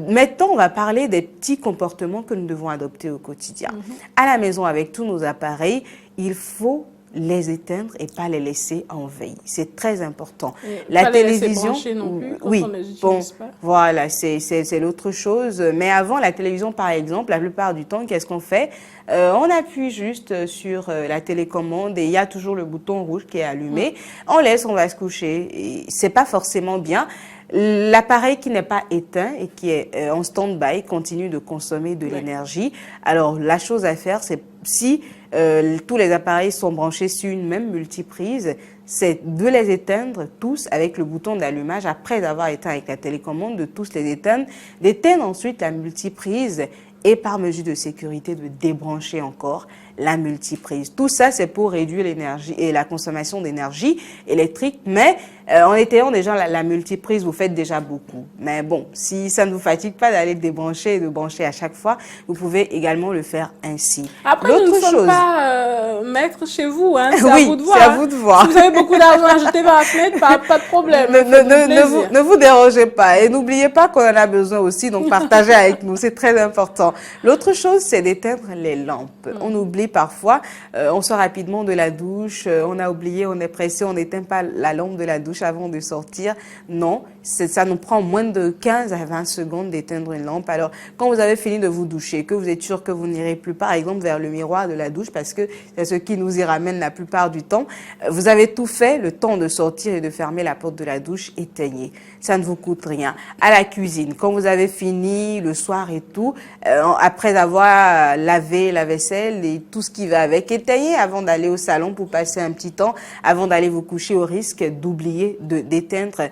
Maintenant, on va parler des petits comportements que nous devons adopter au quotidien. À la maison, avec tous nos appareils, il faut les éteindre et pas les laisser en veille. C'est très important. La télévision, non plus, quand oui, on les bon, utilise pas. voilà, c'est l'autre chose. Mais avant, la télévision, par exemple, la plupart du temps, qu'est-ce qu'on fait? On appuie juste sur la télécommande et il y a toujours le bouton rouge qui est allumé. On laisse, on va se coucher. C'est pas forcément bien. L'appareil qui n'est pas éteint et qui est en stand-by continue de consommer de l'énergie. Alors, la chose à faire, c'est si tous les appareils sont branchés sur une même multiprise, c'est de les éteindre tous avec le bouton d'allumage. Après avoir éteint avec la télécommande, de tous les éteindre, d'éteindre ensuite la multiprise et par mesure de sécurité de débrancher encore la multiprise. Tout ça, c'est pour réduire l'énergie et la consommation d'énergie électrique. Mais en éteignant déjà la multiprise, vous faites déjà beaucoup. Mais bon, si ça ne vous fatigue pas d'aller débrancher et de brancher à chaque fois, vous pouvez également le faire ainsi. Après, nous ne sommes pas maîtres chez vous. Hein, c'est oui, à vous de voir. C'est à vous de voir. Si vous avez beaucoup d'argent à jeter par la fenêtre, pas de problème. Ne vous dérangez pas. Et n'oubliez pas qu'on en a besoin aussi. Donc, partagez avec nous. C'est très important. L'autre chose, c'est d'éteindre les lampes. On oublie parfois, on sort rapidement de la douche, on a oublié, on est pressé, on n'éteint pas la lampe de la douche avant de sortir. Non, ça nous prend moins de 15 à 20 secondes d'éteindre une lampe. Alors, quand vous avez fini de vous doucher, que vous êtes sûr que vous n'irez plus, par exemple, vers le miroir de la douche, parce que c'est ce qui nous y ramène la plupart du temps, vous avez tout fait, le temps de sortir et de fermer la porte de la douche, éteignez. Ça ne vous coûte rien. À la cuisine, quand vous avez fini le soir et tout, après avoir lavé la vaisselle et tout ce qui va avec, éteignez avant d'aller au salon pour passer un petit temps, avant d'aller vous coucher, au risque d'oublier d'éteindre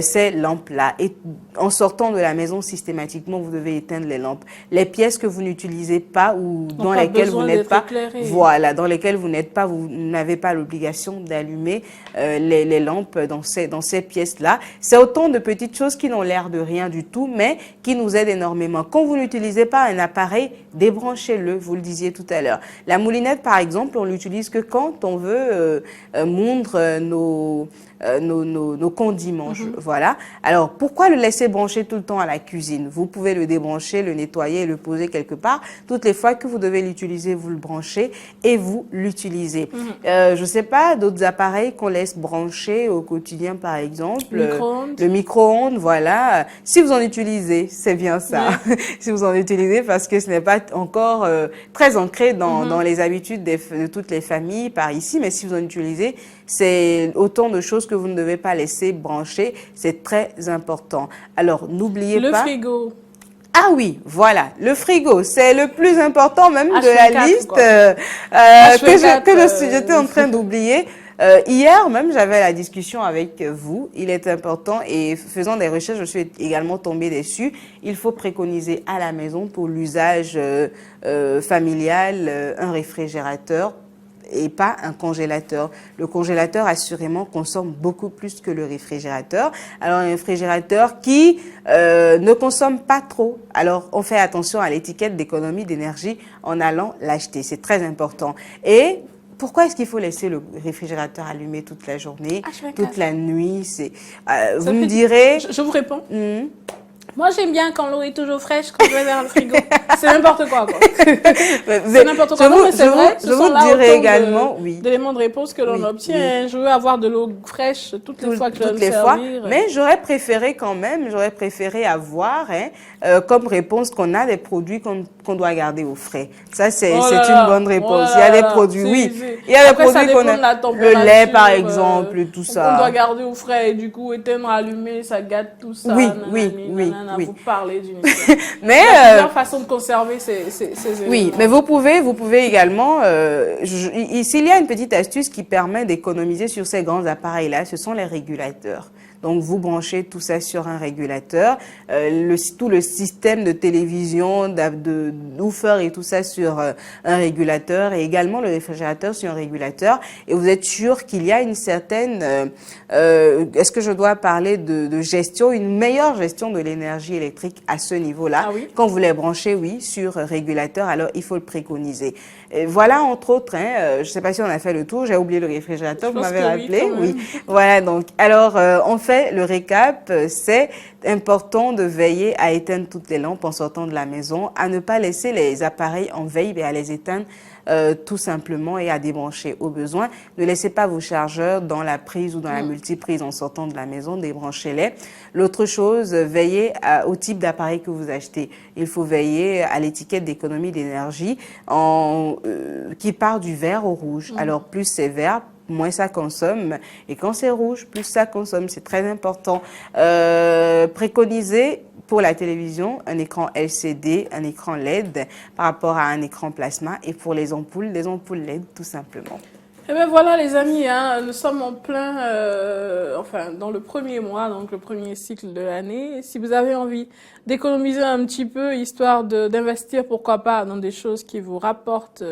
ces lampes-là. Et en sortant de la maison, systématiquement, vous devez éteindre les lampes. Les pièces que vous n'utilisez pas ou dans lesquelles vous n'êtes pas, voilà, dans lesquelles vous n'êtes pas, vous n'avez pas l'obligation d'allumer les lampes dans ces pièces-là. C'est autant de petites choses qui n'ont l'air de rien du tout, mais qui nous aident énormément. Quand vous n'utilisez pas un appareil, débranchez-le, vous le disiez tout à l'heure. La moulinette, par exemple, on l'utilise que quand on veut moudre nos condiments. Voilà. Alors, pourquoi le laisser brancher tout le temps à la cuisine? Vous pouvez le débrancher, le nettoyer et le poser quelque part. Toutes les fois que vous devez l'utiliser, vous le branchez et vous l'utilisez. Je ne sais pas, d'autres appareils qu'on laisse brancher au quotidien, par exemple. Le micro-ondes, voilà. Si vous en utilisez, c'est bien ça. Si vous en utilisez, parce que ce n'est pas encore très ancré dans les habitudes de toutes les familles par ici, mais si vous en utilisez, c'est autant de choses que vous ne devez pas laisser brancher. C'est très important. Alors, n'oubliez pas... Le frigo. Ah oui, voilà, le frigo, c'est le plus important même de la liste que j'étais en train d'oublier. Hier même, j'avais la discussion avec vous. Il est important et faisant des recherches, je suis également tombée dessus. Il faut préconiser à la maison pour l'usage familial un réfrigérateur et pas un congélateur. Le congélateur, assurément, consomme beaucoup plus que le réfrigérateur. Alors, un réfrigérateur qui ne consomme pas trop. Alors, on fait attention à l'étiquette d'économie d'énergie en allant l'acheter. C'est très important. Et pourquoi est-ce qu'il faut laisser le réfrigérateur allumé toute la journée, toute la nuit? Vous me direz... Je vous réponds. Moi, j'aime bien quand l'eau est toujours fraîche, quand je vais vers le frigo. C'est n'importe quoi. C'est n'importe quoi. Non, mais c'est vrai. Je vous dirai également, d'éléments de réponse que l'on obtient. Je veux avoir de l'eau fraîche toutes les fois que je vais me servir. Mais j'aurais préféré quand même, avoir comme réponse qu'on a des produits qu'on doit garder au frais. Ça, c'est une bonne réponse. Il y a des produits, il y a des produits qu'on a. Le lait, par exemple, tout ça. On doit garder au frais et du coup, éteindre, allumer, ça gâte tout ça. Oui. Vous parlez d'une histoire. Mais il y a plusieurs façons de conserver ces éléments. Oui, mais vous pouvez également, s'il y a une petite astuce qui permet d'économiser sur ces grands appareils-là, ce sont les régulateurs. Donc, vous branchez tout ça sur un régulateur. Tout le système de télévision, de woofer et tout ça sur un régulateur et également le réfrigérateur sur un régulateur. Et vous êtes sûr qu'il y a une certaine... est-ce que je dois parler de gestion, une meilleure gestion de l'énergie électrique à ce niveau-là? Ah oui. Quand vous les branchez, oui, sur régulateur, alors il faut le préconiser. Et voilà, entre autres, je ne sais pas si on a fait le tour, j'ai oublié le réfrigérateur, vous m'avez rappelé. Oui. Voilà, donc, alors, on fait le récap. C'est important de veiller à éteindre toutes les lampes en sortant de la maison, à ne pas laisser les appareils en veille, mais à les éteindre tout simplement et à débrancher au besoin. Ne laissez pas vos chargeurs dans la prise ou dans la multiprise en sortant de la maison, débranchez-les. L'autre chose, veillez au type d'appareil que vous achetez. Il faut veiller à l'étiquette d'économie d'énergie qui part du vert au rouge. Alors plus c'est vert, moins ça consomme. Et quand c'est rouge, plus ça consomme. C'est très important. Préconiser pour la télévision un écran LCD, un écran LED par rapport à un écran plasma. Et pour les ampoules, des ampoules LED tout simplement. Eh bien voilà les amis, nous sommes en plein, dans le premier mois, donc le premier cycle de l'année. Si vous avez envie d'économiser un petit peu, histoire d'investir, pourquoi pas, dans des choses qui vous rapportent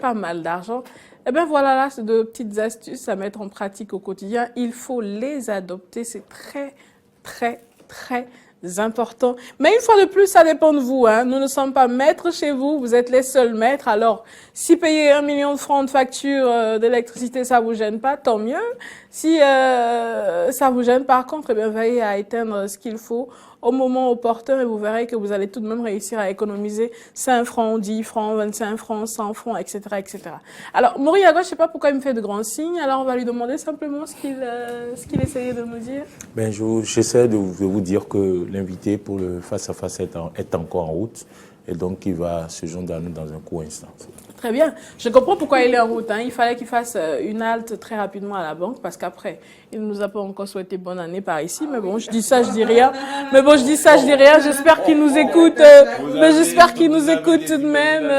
pas mal d'argent, eh bien voilà, là, c'est de petites astuces à mettre en pratique au quotidien. Il faut les adopter, c'est très, très, très important. Mais une fois de plus, ça dépend de vous. Nous ne sommes pas maîtres chez vous, vous êtes les seuls maîtres. Alors, si payer 1 million de francs de facture d'électricité, ça vous gêne pas, tant mieux. Si ça vous gêne, par contre, eh bien, veillez à éteindre ce qu'il faut au moment opportun et vous verrez que vous allez tout de même réussir à économiser 5 francs, 10 francs, 25 francs, 100 francs, etc., etc. Alors, Moriago, je ne sais pas pourquoi il me fait de grands signes, alors on va lui demander simplement ce qu'il essayait de nous dire. Ben, j'essaie de vous dire que l'invité pour le face-à-face est encore en route et donc il va se joindre à nous dans un court instant. Très bien. Je comprends pourquoi il est en route. Il fallait qu'il fasse une halte très rapidement à la banque parce qu'après, il ne nous a pas encore souhaité bonne année par ici. Mais bon, je dis ça, je dis rien. J'espère qu'il nous écoute. Mais j'espère qu'il nous écoute tout de même.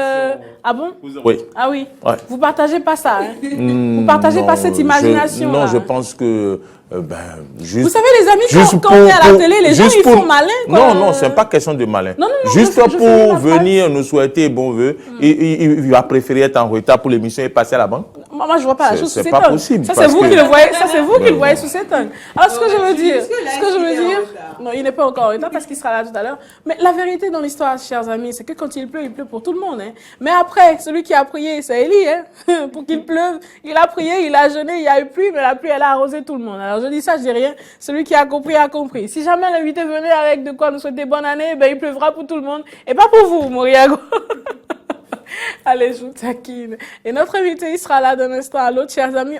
Ah bon? Oui. Ah oui. Ouais. Vous partagez pas ça, Vous partagez pas cette imagination Non, je pense que juste. Vous savez, les amis, quand on est à la télé, les gens ils font malin. Quoi. Non, c'est pas question de malin. Non, juste pour venir nous souhaiter bon vœu, il va préférer être en retard pour l'émission et passer à la banque. Moi, je vois pas la chose sous cet angle. C'est pas possible. Ça, c'est vous qui le voyez. Ça, c'est vous qui le voyez sous cet angle. Alors, ce que je veux dire, non, il n'est pas encore en retard parce qu'il sera là tout à l'heure. Mais la vérité dans l'histoire, chers amis, c'est que quand il pleut pour tout le monde. Mais après, celui qui a prié, c'est Élie, pour qu'il pleuve. Il a prié, il a jeûné, il y a eu pluie, mais la pluie, elle a arrosé tout le monde. Alors, je dis ça, je dis rien. Celui qui a compris, a compris. Si jamais l'invité venait avec de quoi nous souhaiter bonne année, il pleuvra pour tout le monde. Et pas pour vous, Moriago. Allez, je vous taquine. Et notre invité, il sera là d'un instant à l'autre, chers amis.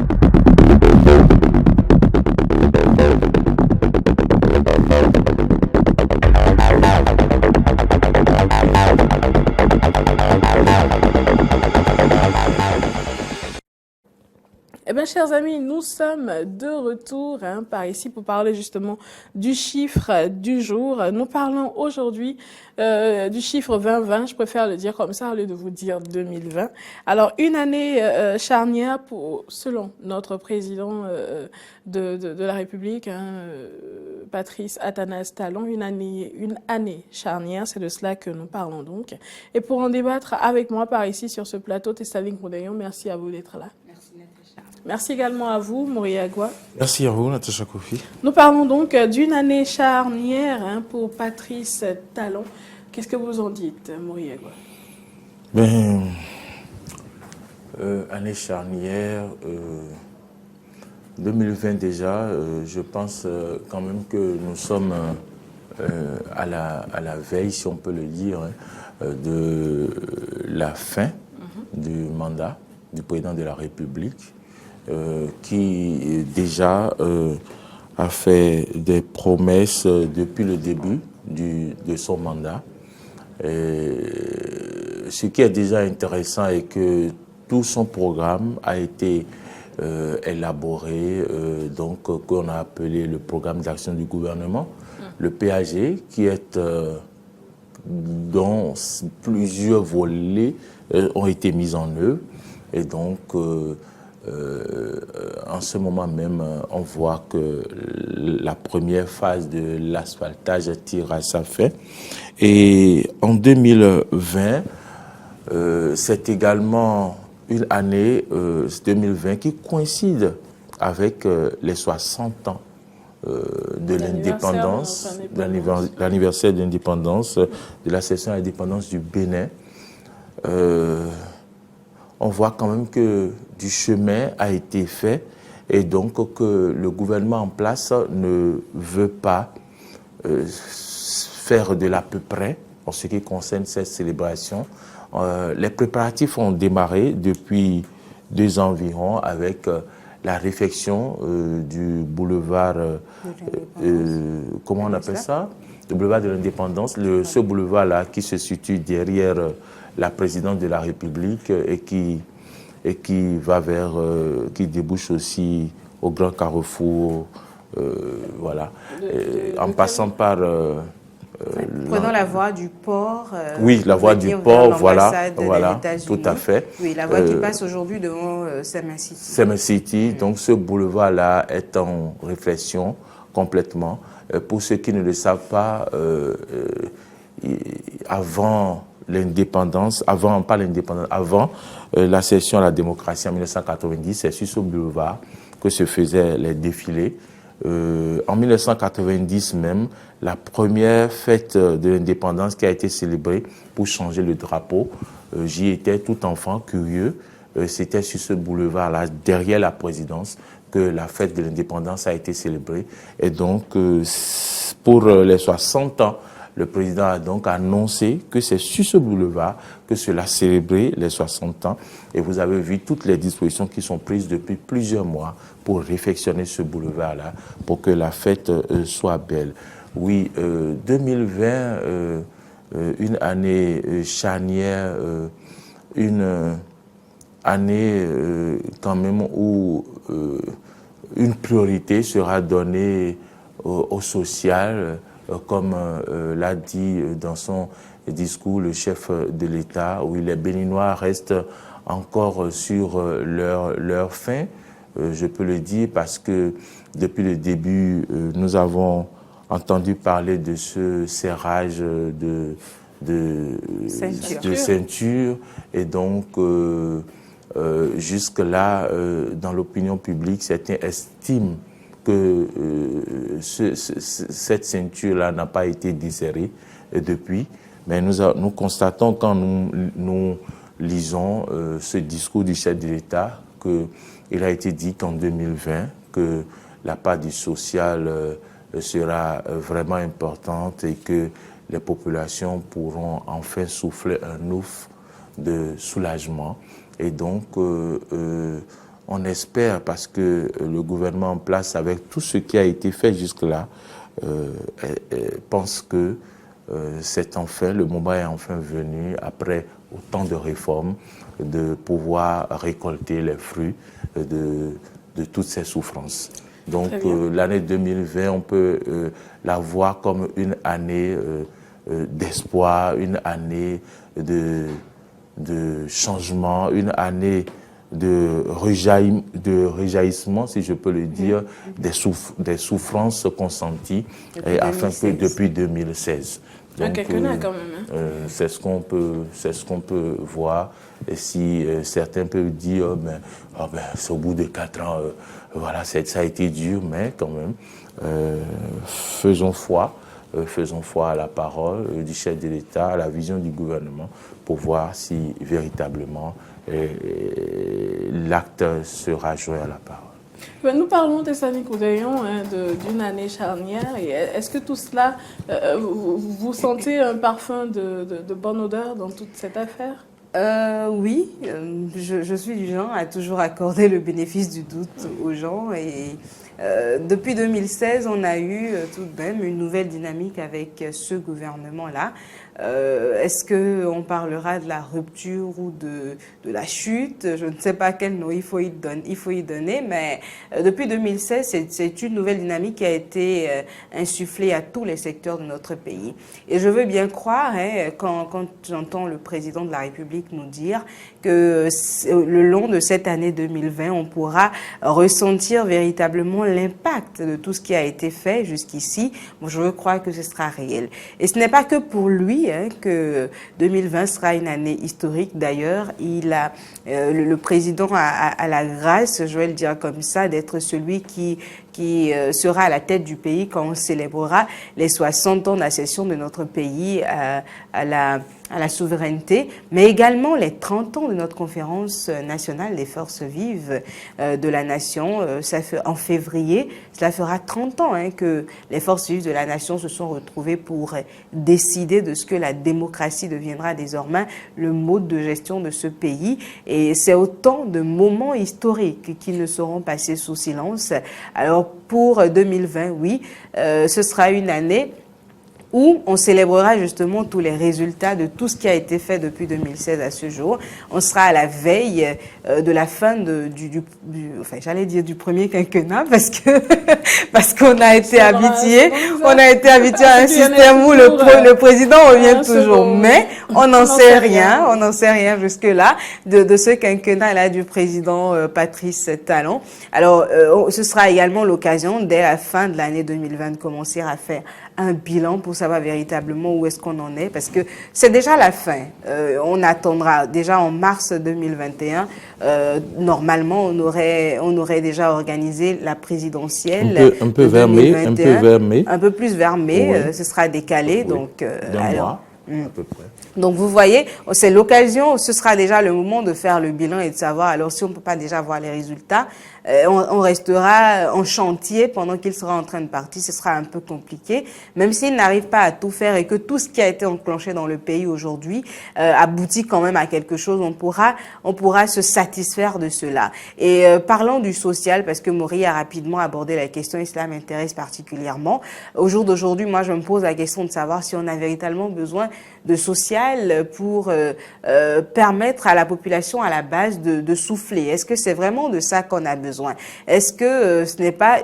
Eh bien, chers amis, nous sommes de retour par ici pour parler justement du chiffre du jour. Nous parlons aujourd'hui du chiffre 2020, je préfère le dire comme ça au lieu de vous dire 2020. Alors, une année charnière selon notre président de la République, Patrice Athanase Talon, une année charnière, c'est de cela que nous parlons donc. Et pour en débattre avec moi par ici sur ce plateau, Tessaline Kondayon, merci à vous d'être là. Merci également à vous, Moriago. Merci à vous, Natacha Kofi. Nous parlons donc d'une année charnière pour Patrice Talon. Qu'est-ce que vous en dites, Moriago? Année charnière, 2020 déjà, je pense quand même que nous sommes à la veille, si on peut le dire, de la fin du mandat du président de la République. Qui déjà a fait des promesses depuis le début de son mandat. Ce qui est déjà intéressant est que tout son programme a été élaboré, donc qu'on a appelé le programme d'action du gouvernement, le PAG, qui est dont plusieurs volets ont été mis en œuvre. Et donc, en ce moment même, on voit que la première phase de l'asphaltage tire à sa fin. Et en 2020, c'est également une année 2020 qui coïncide avec les 60 ans de l'indépendance, l'anniversaire de l'indépendance, de la cession à l'indépendance du Bénin. On voit quand même que du chemin a été fait et donc que le gouvernement en place ne veut pas faire de l'à peu près en ce qui concerne cette célébration. Les préparatifs ont démarré depuis 2 ans environ avec la réfection du boulevard, comment on appelle ça? Le boulevard de l'Indépendance, ce boulevard-là qui se situe derrière la présidence de la République et qui va vers, qui débouche aussi au Grand Carrefour, voilà, en passant par... prenons la voie du port. Oui, la voie du port, voilà, tout à fait. Oui, la voie qui passe aujourd'hui devant Semen City. Semen City, donc ce boulevard-là est en réflexion complètement. Pour ceux qui ne le savent pas, avant l'indépendance, avant la cession à la démocratie en 1990, c'est sur ce boulevard que se faisaient les défilés. En 1990 même, la première fête de l'indépendance qui a été célébrée pour changer le drapeau, j'y étais tout enfant, curieux, c'était sur ce boulevard-là, derrière la présidence, que la fête de l'indépendance a été célébrée. Et donc, pour les 60 ans, le président a donc annoncé que c'est sur ce boulevard que cela célébrait les 60 ans. Et vous avez vu toutes les dispositions qui sont prises depuis plusieurs mois pour réfectionner ce boulevard-là, pour que la fête soit belle. Oui, 2020, une année charnière, une année quand même où une priorité sera donnée au social, comme l'a dit dans son discours le chef de l'État, où les Béninois restent encore sur leur faim. Je peux le dire parce que depuis le début, nous avons entendu parler de ce serrage de ceinture. Et donc, jusque-là, dans l'opinion publique, certains estiment que cette ceinture-là n'a pas été desserrée depuis. Mais nous constatons quand nous lisons ce discours du chef de l'État qu'il a été dit qu'en 2020, que la part du social sera vraiment importante et que les populations pourront enfin souffler un ouf de soulagement. Et donc, on espère, parce que le gouvernement en place, avec tout ce qui a été fait jusque-là, pense que le moment est enfin venu, après autant de réformes, de pouvoir récolter les fruits de toutes ces souffrances. Donc l'année 2020, on peut la voir comme une année d'espoir, une année de changement, une année de rejaillissement, si je peux le dire, des souffrances consenties afin que depuis 2016. Donc, c'est ce qu'on peut voir. Et si certains peuvent dire, c'est au bout de 4 ans, voilà, ça a été dur, mais quand même, faisons foi à la parole du chef de l'État, à la vision du gouvernement, pour voir si véritablement l'acte sera joint à la parole. Nous parlons, Tessani Koudayon, d'une année charnière. Est-ce que tout cela, vous sentez un parfum de bonne odeur dans toute cette affaire? Oui, je suis du genre à toujours accorder le bénéfice du doute aux gens et Depuis 2016, on a eu tout de même une nouvelle dynamique avec ce gouvernement-là. Est-ce qu'on parlera de la rupture ou de la chute? Je ne sais pas quel nom il faut y donner, mais depuis 2016, c'est une nouvelle dynamique qui a été insufflée à tous les secteurs de notre pays. Et je veux bien croire, quand j'entends le président de la République nous dire que le long de cette année 2020, on pourra ressentir véritablement l'impact de tout ce qui a été fait jusqu'ici. Bon, je veux croire que ce sera réel. Et ce n'est pas que pour lui que 2020 sera une année historique. D'ailleurs, le président a la grâce, je vais le dire comme ça, d'être celui qui sera à la tête du pays quand on célébrera les 60 ans d'accession de notre pays à la souveraineté, mais également les 30 ans de notre conférence nationale des forces vives de la nation. En février, cela fera 30 ans que les forces vives de la nation se sont retrouvées pour décider de ce que la démocratie deviendra désormais le mode de gestion de ce pays. Et c'est autant de moments historiques qui ne seront passés sous silence. Alors pour 2020, oui, ce sera une année où on célébrera justement tous les résultats de tout ce qui a été fait depuis 2016 à ce jour. On sera à la veille de la fin du premier quinquennat parce qu'on a été habitué, à un système où le président revient toujours, mais on n'en sait rien jusque-là de ce quinquennat-là du président Patrice Talon. Alors, ce sera également l'occasion dès la fin de l'année 2020 de commencer à faire un bilan pour savoir véritablement où est-ce qu'on en est, parce que c'est déjà la fin. On attendra déjà en mars 2021. Normalement, on aurait déjà organisé la présidentielle. Un peu vers mai. Un peu plus vers mai. Oui. Ce sera décalé. Oui. Donc, d'un mois, à peu près. Donc, vous voyez, c'est l'occasion, ce sera déjà le moment de faire le bilan et de savoir, alors si on ne peut pas déjà voir les résultats, on restera en chantier pendant qu'il sera en train de partir. Ce sera un peu compliqué, même s'il n'arrive pas à tout faire et que tout ce qui a été enclenché dans le pays aujourd'hui aboutit quand même à quelque chose, on pourra se satisfaire de cela. Et parlant du social, parce que Maury a rapidement abordé la question et cela m'intéresse particulièrement, au jour d'aujourd'hui, moi je me pose la question de savoir si on a véritablement besoin de social pour permettre à la population à la base de souffler. Est-ce que c'est vraiment de ça qu'on a besoin? Est-ce que ce n'est pas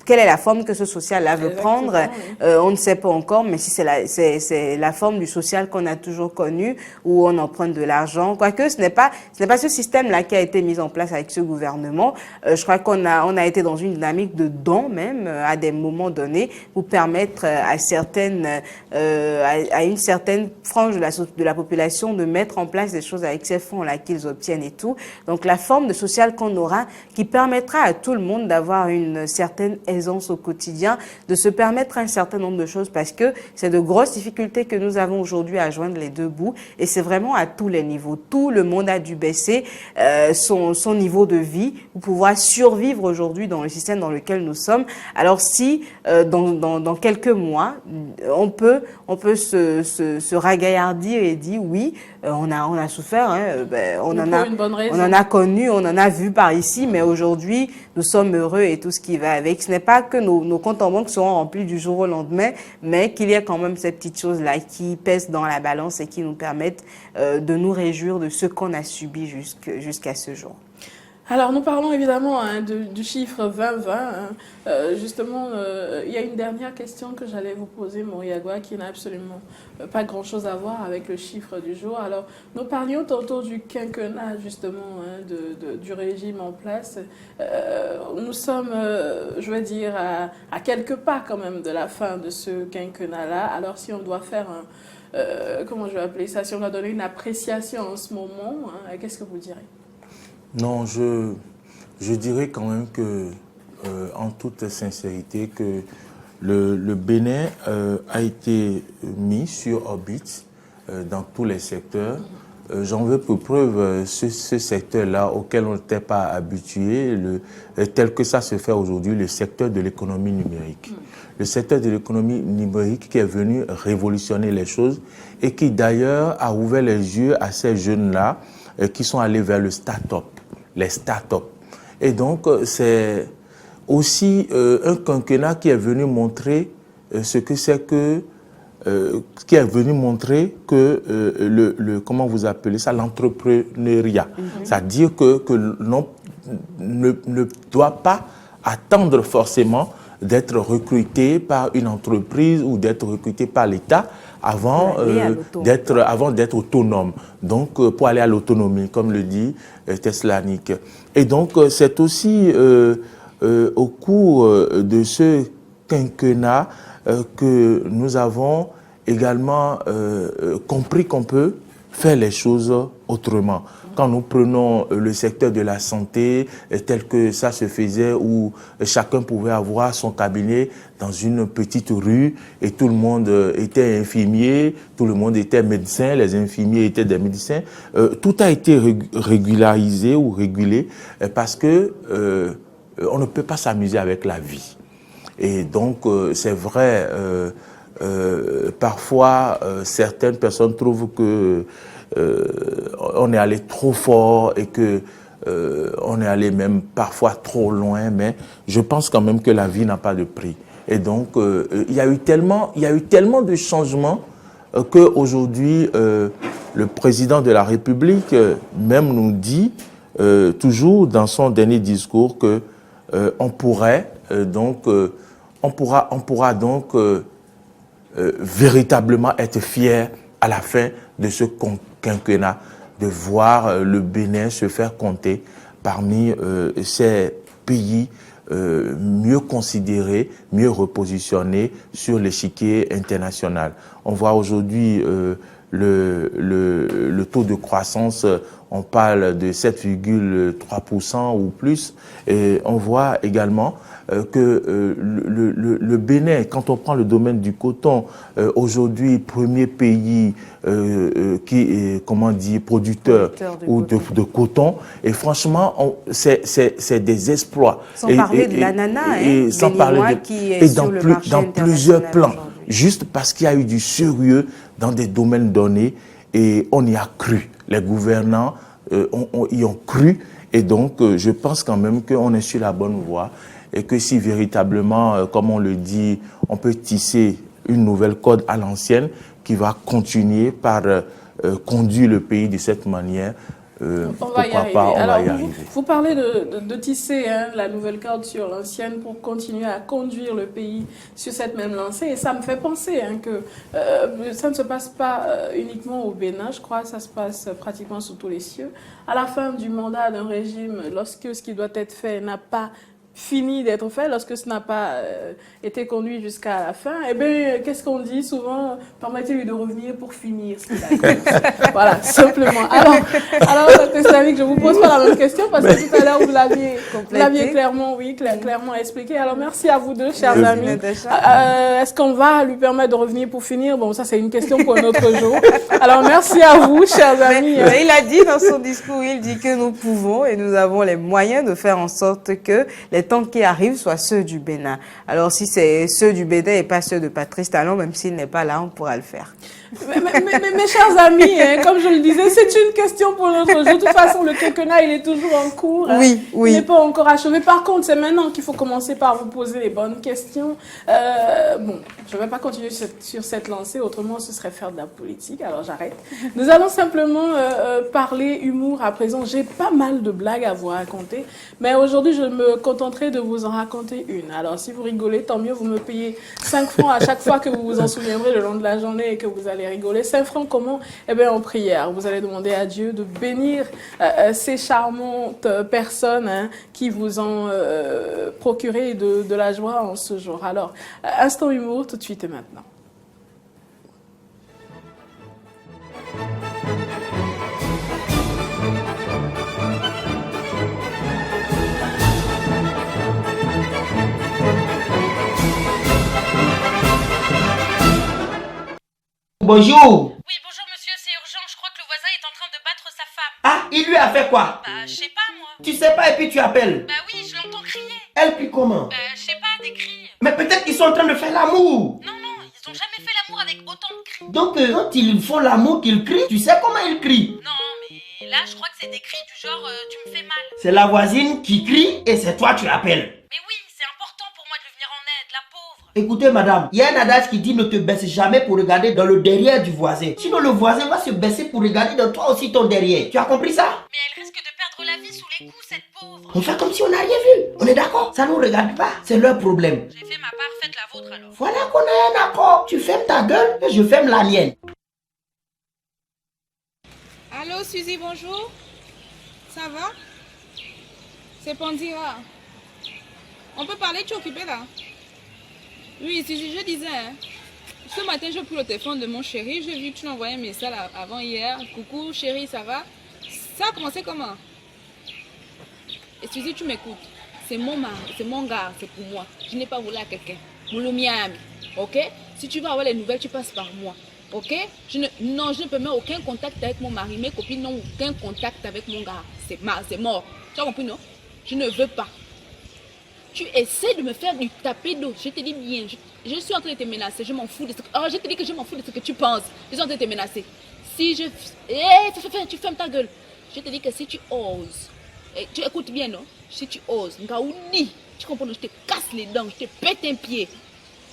quelle est la forme que ce social-là veut prendre? On ne sait pas encore, mais si c'est la forme du social qu'on a toujours connu, où on emprunte de l'argent, quoique ce n'est pas ce système-là qui a été mis en place avec ce gouvernement. Je crois qu'on a été dans une dynamique de dons même à des moments donnés pour permettre à une certaine frange de la population de mettre en place des choses avec ces fonds-là qu'ils obtiennent et tout. Donc la forme de social qu'on aura qui permettra à tout le monde d'avoir une certaine aisance au quotidien, de se permettre un certain nombre de choses, parce que c'est de grosses difficultés que nous avons aujourd'hui à joindre les deux bouts, et c'est vraiment à tous les niveaux. Tout le monde a dû baisser son niveau de vie pour pouvoir survivre aujourd'hui dans le système dans lequel nous sommes. Alors si dans quelques mois on peut se ragaillardir et dire oui, on a souffert, on en a connu, on en a vu par ici, mais aujourd'hui nous sommes heureux et tout ce qui va avec. Ce n'est pas que nos comptes en banque seront remplis du jour au lendemain, mais qu'il y a quand même ces petites choses-là qui pèsent dans la balance et qui nous permettent de nous réjouir de ce qu'on a subi jusqu'à ce jour. Alors, nous parlons évidemment du chiffre 2020. Justement, il y a une dernière question que j'allais vous poser, Moriagua, qui n'a absolument pas grand-chose à voir avec le chiffre du jour. Alors, nous parlions tantôt du quinquennat, justement, du régime en place. Nous sommes, je veux dire, à quelques pas quand même de la fin de ce quinquennat-là. Alors, si on doit faire comment je vais appeler ça, si on doit donner une appréciation en ce moment, qu'est-ce que vous direz ? Non, je dirais quand même que, en toute sincérité, que le Bénin a été mis sur orbite dans tous les secteurs. J'en veux pour preuve ce secteur-là auquel on n'était pas habitué, tel que ça se fait aujourd'hui, le secteur de l'économie numérique. Le secteur de l'économie numérique qui est venu révolutionner les choses et qui d'ailleurs a ouvert les yeux à ces jeunes-là qui sont allés vers le start-up. Les start-up. Et donc, aussi un quinquennat qui est venu montrer ce que c'est que qui est venu montrer que comment vous appelez ça, l'entrepreneuriat. C'est-à-dire que l'on ne doit pas attendre forcément d'être recruté par une entreprise ou d'être recruté par l'État avant d'être autonome. Donc, pour aller à l'autonomie, comme le dit Teslanik. Et donc, c'est aussi au cours de ce quinquennat que nous avons également compris qu'on peut faire les choses autrement. Quand nous prenons le secteur de la santé tel que ça se faisait, où chacun pouvait avoir son cabinet dans une petite rue et tout le monde était infirmier, tout le monde était médecin, les infirmiers étaient des médecins, tout a été régularisé ou régulé parce que on ne peut pas s'amuser avec la vie. Et donc c'est vrai, parfois certaines personnes trouvent que on est allé trop fort et que on est allé même parfois trop loin, mais je pense quand même que la vie n'a pas de prix. Et donc il y a eu tellement de changements qu'aujourd'hui le président de la République même nous dit toujours dans son dernier discours que on pourra donc véritablement être fier à la fin de ce quinquennat, de voir le Bénin se faire compter parmi ces pays mieux considérés, mieux repositionnés sur l'échiquier international. On voit aujourd'hui le taux de croissance, on parle de 7,3% ou plus, et on voit également que le Bénin, quand on prend le domaine du coton, aujourd'hui premier pays qui est, comment dire, producteur de coton, et franchement c'est des exploits. Sans parler de l'ananas, et sans parler qui est sur le marché dans plusieurs plans, juste parce qu'il y a eu du sérieux dans des domaines donnés et on y a cru. Les gouvernants y ont cru, et donc je pense quand même qu'on est sur la bonne voie. Et que si véritablement, comme on le dit, on peut tisser une nouvelle corde à l'ancienne qui va continuer par conduire le pays de cette manière, pourquoi pas, on va y arriver. Vous parlez de tisser la nouvelle corde sur l'ancienne pour continuer à conduire le pays sur cette même lancée. Et ça me fait penser que ça ne se passe pas uniquement au Bénin, je crois, ça se passe pratiquement sous tous les cieux. À la fin du mandat d'un régime, lorsque ce qui doit être fait n'a pas fini d'être fait, lorsque ce n'a pas été conduit jusqu'à la fin, eh bien, qu'est-ce qu'on dit souvent? Permettez-lui de revenir pour finir ce qu'il a commencé. Voilà, simplement. Alors, Teslanik, je vous pose pas la même question parce que tout à l'heure, vous l'aviez clairement expliqué. Alors, merci à vous deux, chers amis. Est-ce qu'on va lui permettre de revenir pour finir? Bon, ça, c'est une question pour un autre jour. Alors, merci à vous, chers amis. Mais il a dit dans son discours, il dit que nous pouvons et nous avons les moyens de faire en sorte que les temps qui arrivent soient ceux du Bénin. Alors, si c'est ceux du Bénin et pas ceux de Patrice Talon, même s'il n'est pas là, on pourra le faire. Mes chers amis, comme je le disais, c'est une question pour notre jour. De toute façon, le quinquennat, il est toujours en cours. Oui. Il n'est pas encore achevé. Par contre, c'est maintenant qu'il faut commencer par vous poser les bonnes questions. Bon, je ne vais pas continuer sur cette lancée, autrement ce serait faire de la politique, alors j'arrête. Nous allons simplement parler humour à présent. J'ai pas mal de blagues à vous raconter, mais aujourd'hui, je me contenterai de vous en raconter une. Alors, si vous rigolez, tant mieux, vous me payez 5 francs à chaque fois que vous vous en souviendrez le long de la journée et que vous allez rigoler. 5 francs comment? Eh bien, en prière. Vous allez demander à Dieu de bénir ces charmantes personnes qui vous ont procuré de la joie en ce jour. Alors, instant humour, tout de suite et maintenant. Bonjour. Oui, bonjour monsieur, c'est urgent. Je crois que le voisin est en train de battre sa femme. Ah, il lui a fait quoi? Bah, je sais pas moi. Tu sais pas et puis tu appelles? Bah oui, je l'entends crier. Elle crie comment? Je sais pas, des cris. Mais peut-être qu'ils sont en train de faire l'amour. Non, ils ont jamais fait l'amour avec autant de cris. Donc quand ils font l'amour qu'ils crient, tu sais comment ils crient? Non, mais là, je crois que c'est des cris du genre tu me fais mal. C'est la voisine qui crie et c'est toi tu appelles. Mais oui, Écoutez, madame, il y a un adage qui dit ne te baisse jamais pour regarder dans le derrière du voisin. Sinon, le voisin va se baisser pour regarder dans toi aussi ton derrière. Tu as compris ça? Mais elle risque de perdre la vie sous les coups, cette pauvre. On fait comme si on n'a rien vu. On est d'accord? Ça ne nous regarde pas. C'est leur problème. J'ai fait ma part, faites la vôtre alors. Voilà qu'on a un accord. Tu fermes ta gueule et je ferme la mienne. Allô, Suzy, bonjour. Ça va? C'est Pandira. On peut parler, tu es occupée là? Oui, Suzy, je disais, hein, ce matin, j'ai pris le téléphone de mon chéri. J'ai vu que tu m'envoyais un message avant hier. Coucou, chéri, ça va? Ça a commencé comment? Et Suzy, tu m'écoutes. C'est mon mari, c'est mon gars, c'est pour moi. Je n'ai pas voulu à quelqu'un. Miami, ok? Si tu veux avoir les nouvelles, tu passes par moi. Ok? Je ne permets aucun contact avec mon mari. Mes copines n'ont aucun contact avec mon gars. C'est mort. Tu as compris, non? Je ne veux pas. Tu essaies de me faire du tapis d'eau. Je te dis bien. Je suis en train de te menacer. Je m'en fous de ce que... Oh, je te dis que je m'en fous de ce que tu penses. Je suis en train de te menacer. Si je... tu fermes ta gueule. Je te dis que si tu oses... tu écoutes bien, non? Si tu oses, tu comprends, non? Je te casse les dents. Je te pète un pied.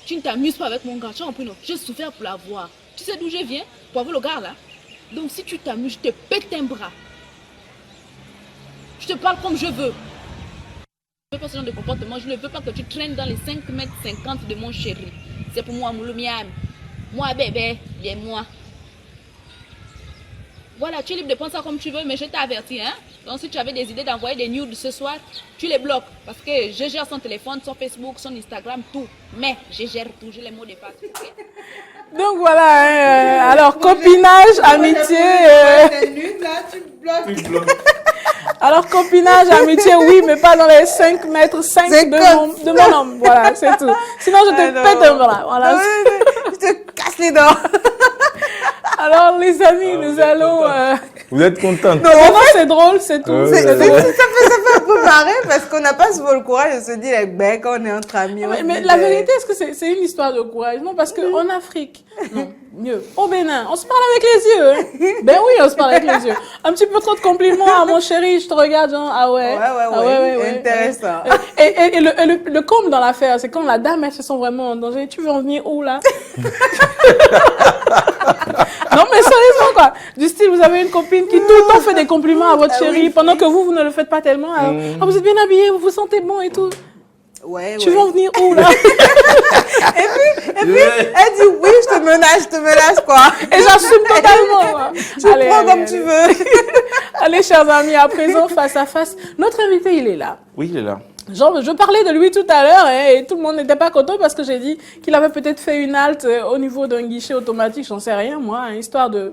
Tu ne t'amuses pas avec mon gars. Tu as compris, non? J'ai souffert pour l'avoir. Tu sais d'où je viens? Pour avoir le gars, là. Donc, si tu t'amuses, je te pète un bras. Je te parle comme je veux. Je ne veux pas ce genre de comportement. Je ne veux pas que tu traînes dans les 5,50 m de mon chéri. C'est pour moi, Mouloumiam. Moi, bébé, et moi. Voilà, tu es libre de penser ça comme tu veux, mais je t'ai averti, hein. Donc, si tu avais des idées d'envoyer des nudes ce soir, tu les bloques. Parce que je gère son téléphone, son Facebook, son Instagram, tout. Mais je gère tout, j'ai les mots de passe. Okay? Donc voilà, alors copinage, amitié. Alors copinage, amitié, oui, mais pas dans les 5,5 m de mon homme. Voilà, c'est tout. Sinon, je te pète un bras. Voilà. Je te casse les dents. Alors, les amis, nous allons... Vous êtes contente? Non, c'est drôle, c'est tout. Ça fait un peu marrer parce qu'on n'a pas souvent le courage de se dire, ben, quand on est entre amis. Mais la vérité, est-ce que c'est une histoire de courage? Non, parce qu'en Afrique, non, mieux, au Bénin, on se parle avec les yeux. Hein. Ben oui, on se parle avec les yeux. Un petit peu trop de compliments à mon chéri, je te regarde, genre, ah ouais. Ouais. Intéressant. Et le comble dans l'affaire, c'est quand la dame, elles se sont vraiment en danger. Tu veux en venir où, là? Non, mais sérieusement, quoi. Du style, vous avez une copine qui tout le temps fait des compliments à votre chéri, pendant que vous ne le faites pas tellement. Alors, vous êtes bien habillé, vous vous sentez bon et tout. Tu veux en venir où, là? et puis, elle dit oui, je te menace, quoi. Et j'assume totalement. Tu prends comme tu veux. Allez, chers amis, à présent, face à face, notre invité, il est là. Oui, il est là. Genre, je parlais de lui tout à l'heure et tout le monde n'était pas content parce que j'ai dit qu'il avait peut-être fait une halte au niveau d'un guichet automatique, j'en sais rien moi, hein, histoire de...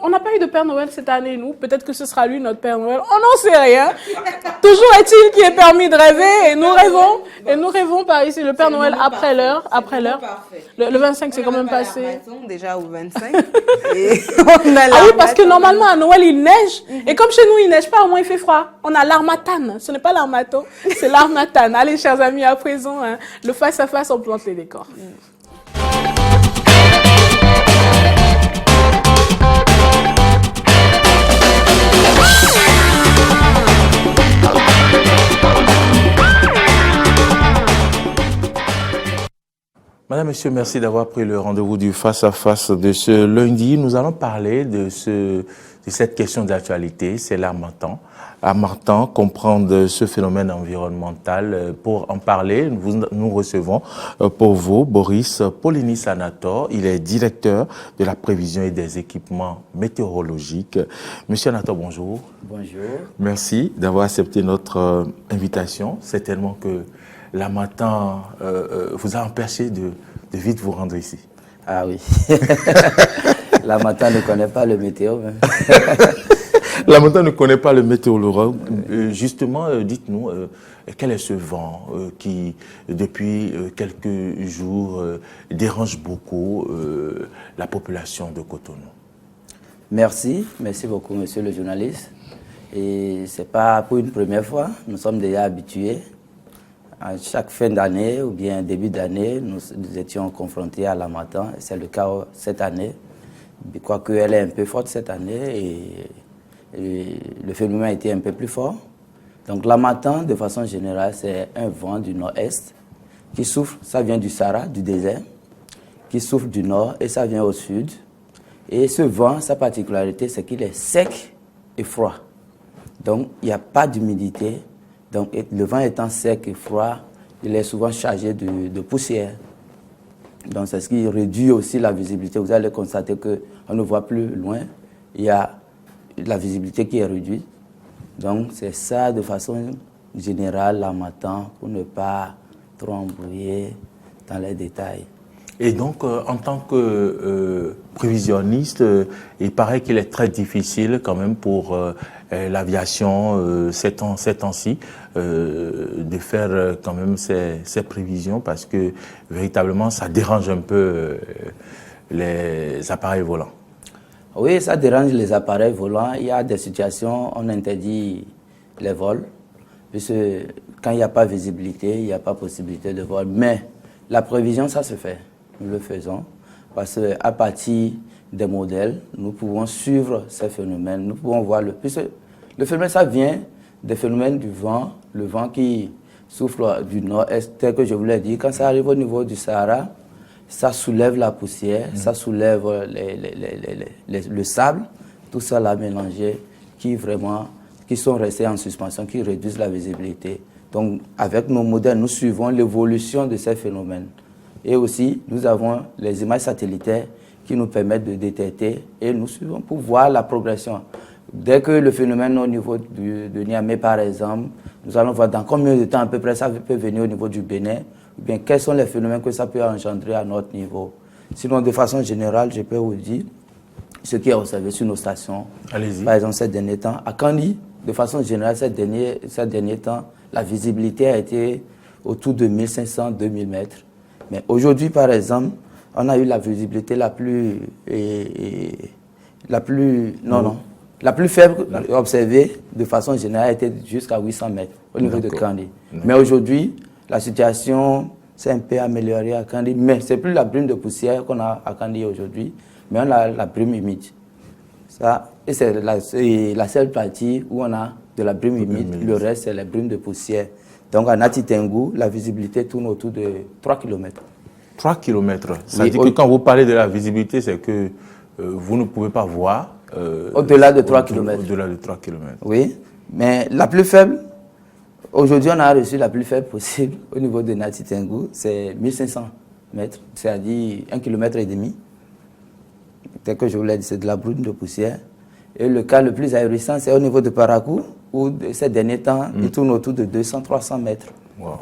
On n'a pas eu de Père Noël cette année, nous. Peut-être que ce sera lui notre Père Noël. On n'en sait rien. Toujours est-il qu'il est permis de rêver et nous rêvons par ici le Père Noël après l'heure. Le 25, c'est quand même passé. Déjà au 25. Et on a ah oui, parce que normalement à Noël il neige et comme chez nous il neige pas, au moins il fait froid. On a l'armatane, ce n'est pas l'armato. C'est l'armatane. Allez, chers amis, à présent, hein, le face-à-face, on plante les décors. Madame, Monsieur, merci d'avoir pris le rendez-vous du face-à-face de ce lundi. Nous allons parler de cette question d'actualité, c'est l'harmattan. Harmattan, comprendre ce phénomène environnemental. Pour en parler, nous recevons pour vous Boris Polinis-Anator. Il est directeur de la prévision et des équipements météorologiques. Monsieur Anator, bonjour. Bonjour. Merci d'avoir accepté notre invitation. Certainement que l'harmattan vous a empêché de vite vous rendre ici. Ah oui. L'harmattan ne connaît pas le météo. L'harmattan ne connaît pas le météorologue. Justement, dites-nous, quel est ce vent qui, depuis quelques jours, dérange beaucoup la population de Cotonou? Merci beaucoup, monsieur le journaliste. Et ce n'est pas pour une première fois, nous sommes déjà habitués. À chaque fin d'année ou bien début d'année, nous étions confrontés à l'harmattan. C'est le cas cette année. Quoique elle est un peu forte cette année et le phénomène a été un peu plus fort. Donc l'harmattan, de façon générale, c'est un vent du nord-est qui souffle, ça vient du Sahara, du désert, qui souffle du nord et ça vient au sud. Et ce vent, sa particularité, c'est qu'il est sec et froid. Donc, il n'y a pas d'humidité. Donc, le vent étant sec et froid, il est souvent chargé de poussière. Donc, c'est ce qui réduit aussi la visibilité. Vous allez constater qu'on ne voit plus loin. Il y a la visibilité qui est réduite. Donc, c'est ça de façon générale, l'harmattan, pour ne pas trop embrouiller dans les détails. Et donc, en tant que prévisionniste, il paraît qu'il est très difficile quand même pour l'aviation ces temps-ci de faire quand même ces prévisions parce que véritablement, ça dérange un peu les appareils volants. Oui, ça dérange les appareils volants. Il y a des situations où on interdit les vols, puisque quand il n'y a pas visibilité, il n'y a pas possibilité de vol. Mais la prévision, ça se fait. Nous le faisons parce qu'à partir des modèles, nous pouvons suivre ces phénomènes. Nous pouvons voir puisque le phénomène, ça vient des phénomènes du vent, le vent qui souffle du nord-est, tel que je vous l'ai dit. Quand ça arrive au niveau du Sahara, ça soulève la poussière, ça soulève le sable, tout ça là mélangé, qui sont restés en suspension, qui réduisent la visibilité. Donc, avec nos modèles, nous suivons l'évolution de ces phénomènes. Et aussi, nous avons les images satellitaires qui nous permettent de détecter et nous suivons pour voir la progression. Dès que le phénomène au niveau de Niamey, par exemple, nous allons voir dans combien de temps à peu près ça peut venir au niveau du Bénin, ou bien quels sont les phénomènes que ça peut engendrer à notre niveau. Sinon, de façon générale, je peux vous dire ce qui est observé sur nos stations. Allez-y. Par exemple, ces derniers temps, à Kandi, de façon générale, ces derniers temps, la visibilité a été autour de 1500-2000 mètres. Mais aujourd'hui, par exemple, on a eu la visibilité la plus faible observée de façon générale était jusqu'à 800 mètres au niveau de Kandi. Mais aujourd'hui, la situation s'est un peu améliorée à Kandi, mais c'est plus la brume de poussière qu'on a à Kandi aujourd'hui, mais on a la brume humide. Ça, et c'est la seule partie où on a de la brume humide, le reste c'est la brume de poussière. Donc à Nati Tengou, la visibilité tourne autour de 3 km. 3 km. Ça veut dire que quand vous parlez de la visibilité, c'est que vous ne pouvez pas voir. Au-delà de 3 km. Au-delà de 3 km. Oui, mais la plus faible, aujourd'hui on a reçu la plus faible possible au niveau de Nati Tengou, c'est 1500 mètres, c'est-à-dire 1,5 km. Tel que je vous l'ai dit, c'est de la brume de poussière. Et le cas le plus ahurissant, c'est au niveau de Parakou, où ces derniers temps, il tourne autour de 200-300 mètres. Wow.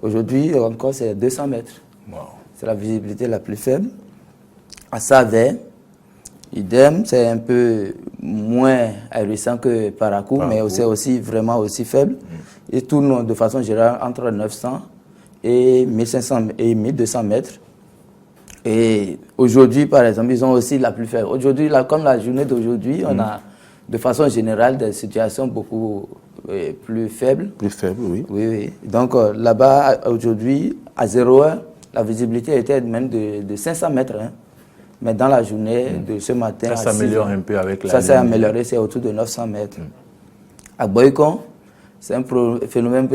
Aujourd'hui, encore, c'est 200 mètres. Wow. C'est la visibilité la plus faible. À Savet, idem, c'est un peu moins ahurissant que Parakou, mais c'est aussi vraiment aussi faible. Il tourne de façon générale entre 900 et 1500 et 1200 mètres. Et aujourd'hui, par exemple, ils ont aussi la plus faible. Aujourd'hui, comme la journée d'aujourd'hui, on a de façon générale des situations beaucoup plus faibles. Plus faibles, oui. Oui. Donc là-bas, aujourd'hui, à 0 heure, la visibilité était même de 500 mètres. Hein. Mais dans la journée de ce matin... Ça s'améliore un peu avec la... Ça s'est amélioré, c'est autour de 900 mètres. À Boycon, c'est un phénomène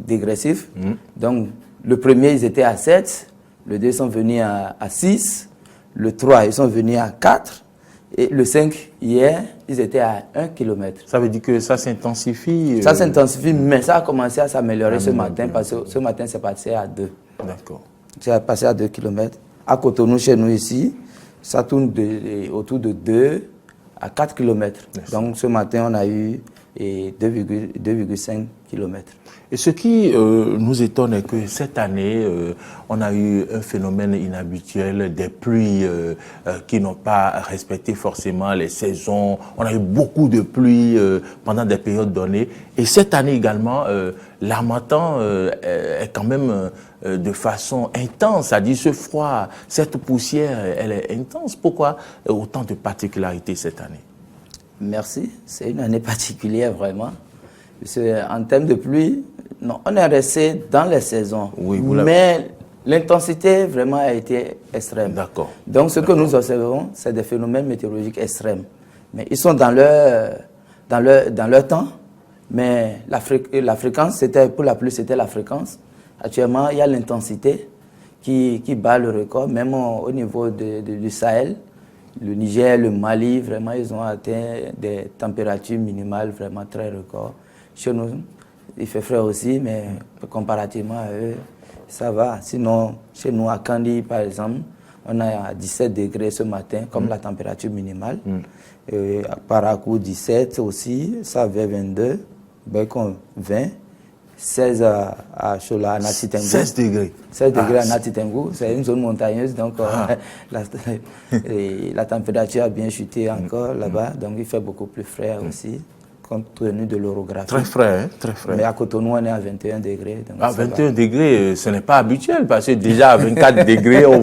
dégressif. Donc, le premier, ils étaient à 7. Le 2, ils sont venus à 6. Le 3, ils sont venus à 4. Et le 5, hier, ils étaient à 1 km. Ça veut dire que ça s'intensifie Ça s'intensifie, mais ça a commencé à s'améliorer ce matin, parce que ce matin, c'est passé à 2. D'accord. C'est passé à 2 km. À Cotonou, chez nous ici, ça tourne autour de 2 à 4 km. Merci. Donc ce matin, on a eu 2,5 km. Et ce qui nous étonne est que cette année, on a eu un phénomène inhabituel, des pluies qui n'ont pas respecté forcément les saisons. On a eu beaucoup de pluies pendant des périodes données. Et cette année également, l'harmattan est quand même de façon intense. C'est-à-dire ce froid, cette poussière, elle est intense. Pourquoi autant de particularités cette année? Merci. C'est une année particulière vraiment. En termes de pluie, non, on est resté dans les saisons, mais l'intensité vraiment a été extrême. D'accord. Donc ce que nous observons, c'est des phénomènes météorologiques extrêmes. Mais ils sont dans leur temps, mais la fréquence, pour la pluie, c'était la fréquence. Actuellement, il y a l'intensité qui bat le record, même au niveau du Sahel. Le Niger, le Mali, vraiment, ils ont atteint des températures minimales vraiment très records. Chez nous, il fait frais aussi, mais comparativement à eux, ça va. Sinon, chez nous, à Kandi, par exemple, on a à 17 degrés ce matin, comme la température minimale. À Parakou, 17 aussi, Savé, 22, Bekon, 20, 16 à Chola, à Natitengu. 16 degrés. 16 degrés à Natitengu, c'est une zone montagneuse, donc la température a bien chuté encore là-bas, donc il fait beaucoup plus frais aussi, compte tenu de l'orographie. Très frais, hein? Très frais. Mais à Cotonou, on est à 21 degrés. Donc 21 degrés, ce n'est pas habituel, parce que déjà à 24 degrés, on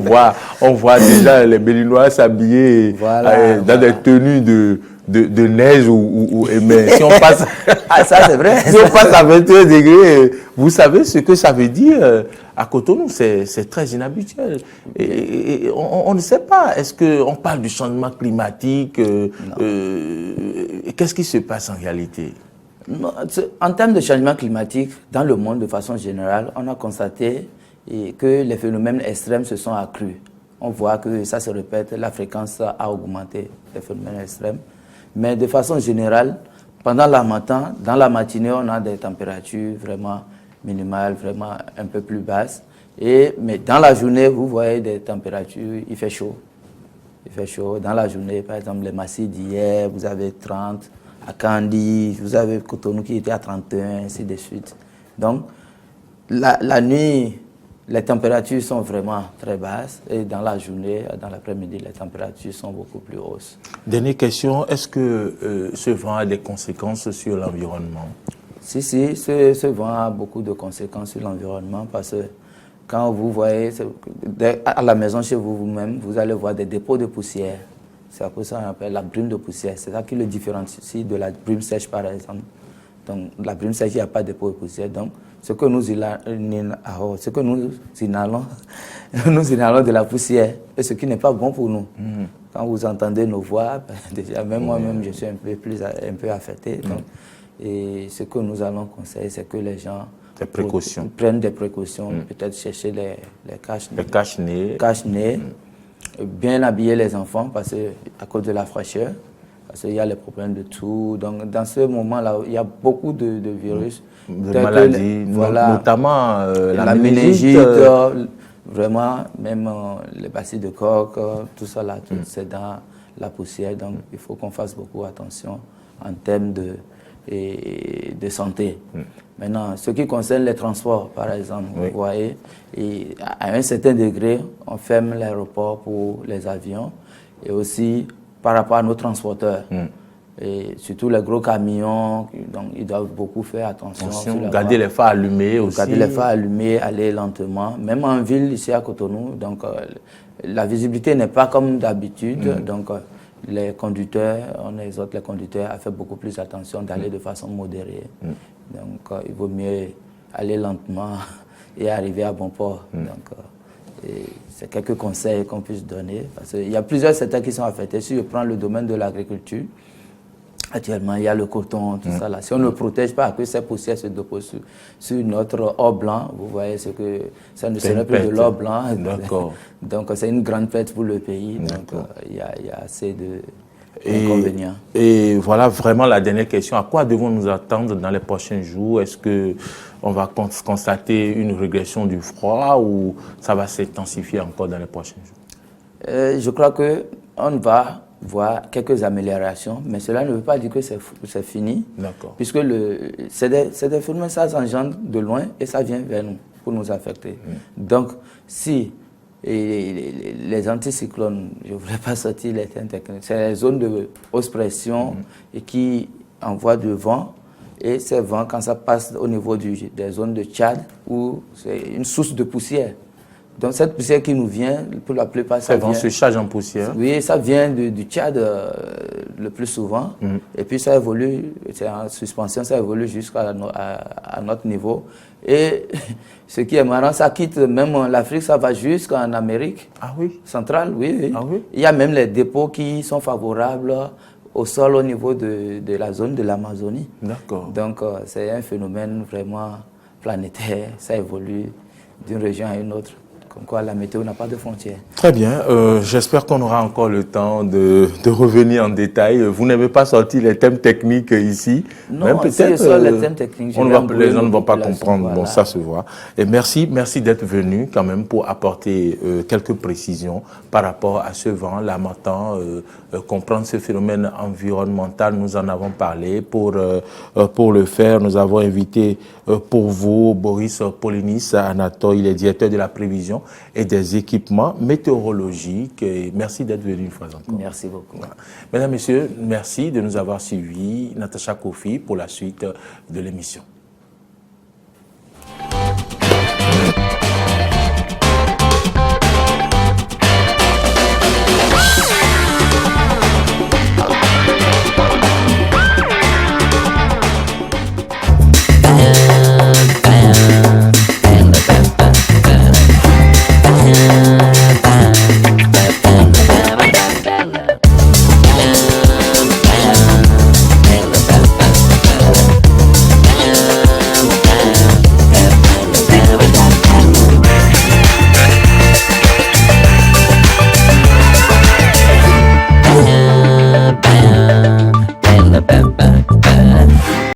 voit déjà les Béninois s'habiller dans des tenues de neige mais si on passe ça c'est vrai. Si on passe à 21 degrés, vous savez ce que ça veut dire à Cotonou, c'est très inhabituel. Et on ne sait pas, est-ce qu'on parle du changement climatique, qu'est-ce qui se passe en réalité? Non, en termes de changement climatique, dans le monde de façon générale, on a constaté que les phénomènes extrêmes se sont accrus. On voit que ça se répète, la fréquence a augmenté, les phénomènes extrêmes. Mais de façon générale, pendant dans la matinée, on a des températures vraiment minimales, vraiment un peu plus basses. Mais dans la journée, vous voyez des températures, il fait chaud. Il fait chaud. Dans la journée, par exemple, les massifs d'hier, vous avez 30, à Kandi, vous avez Cotonou qui était à 31, ainsi de suite. Donc, la nuit, les températures sont vraiment très basses et dans la journée, dans l'après-midi, les températures sont beaucoup plus hausses. Dernière question, est-ce que ce vent a des conséquences sur l'environnement? Si, ce vent a beaucoup de conséquences sur l'environnement parce que quand vous voyez, à la maison chez vous-même, vous allez voir des dépôts de poussière. C'est à cause de ça qu'on appelle la brume de poussière. C'est ça qui le différencie de la brume sèche, par exemple. Donc, la brume sèche, il n'y a pas de dépôt de poussière. Donc, ce que nous inhalons, nous inhalons de la poussière, et ce qui n'est pas bon pour nous. Quand vous entendez nos voix, déjà, même moi-même, je suis un peu affecté. Donc, et ce que nous allons conseiller, c'est que les gens prennent des précautions, peut-être chercher les cache-nez, bien habiller les enfants à cause de la fraîcheur, parce qu'il y a les problèmes de toux. Donc, dans ce moment-là, il y a beaucoup de virus. De maladies, notamment la méningite. Vraiment, même les bacilles de coque, tout ça là, c'est dans la poussière. Donc, il faut qu'on fasse beaucoup attention en termes de santé. Maintenant, ce qui concerne les transports, par exemple, vous voyez, à un certain degré, on ferme l'aéroport pour les avions et aussi par rapport à nos transporteurs. Et surtout les gros camions, donc ils doivent beaucoup faire attention. Garder les phares allumés aussi. Garder les phares allumés, aller lentement. Même en ville, ici à Cotonou, donc la visibilité n'est pas comme d'habitude. Donc les conducteurs, on exhorte les conducteurs à faire beaucoup plus attention, d'aller de façon modérée. Donc il vaut mieux aller lentement et arriver à bon port. Donc c'est quelques conseils qu'on puisse donner. Parce qu'il y a plusieurs secteurs qui sont affectés. Si je prends le domaine de l'agriculture, actuellement, il y a le coton, tout ça là. Si on ne protège pas, que ces poussières se déposent sur notre or blanc, vous voyez que ça ne serait plus de l'or blanc. Donc, c'est une grande perte pour le pays. Donc, il y a assez d'inconvénients. Et voilà vraiment la dernière question. À quoi devons-nous attendre dans les prochains jours? Est-ce qu'on va constater une régression du froid ou ça va s'intensifier encore dans les prochains jours? Je crois qu'on va voir quelques améliorations, mais cela ne veut pas dire que c'est fini, puisque c'est des phénomènes, ça s'engendre de loin et ça vient vers nous pour nous affecter. Donc, si les anticyclones, je ne voudrais pas sortir les termes techniques, c'est les zones de haute pression et qui envoient du vent, et ces vents, quand ça passe au niveau des zones de Tchad, où c'est une source de poussière. Donc cette poussière qui nous vient, pour la plupart, ça vient... se charge en poussière. Oui, ça vient du Tchad le plus souvent. Et puis ça évolue, c'est en suspension, ça évolue jusqu'à notre niveau. Et ce qui est marrant, ça quitte même l'Afrique, ça va jusqu'en Amérique centrale. Oui. Il y a même les dépôts qui sont favorables au sol au niveau de la zone de l'Amazonie. Donc c'est un phénomène vraiment planétaire, ça évolue. d'une région à une autre. Comme quoi la météo n'a pas de frontières. Très bien. J'espère qu'on aura encore le temps de revenir en détail. Vous n'avez pas sorti les thèmes techniques ici. Non, même peut-être les thèmes techniques. Les gens ne vont pas comprendre. Voilà. Bon, ça se voit. Et merci d'être venu quand même pour apporter quelques précisions par rapport à ce vent, l'harmattan, comprendre ce phénomène environnemental. Nous en avons parlé. Pour le faire, nous avons invité pour vous Boris Polinis Anatole, il est directeur de la prévision et des équipements météorologiques. Et merci d'être venu une fois encore. Merci beaucoup. Voilà. Mesdames, Messieurs, merci de nous avoir suivis. Natacha Kofi pour la suite de l'émission.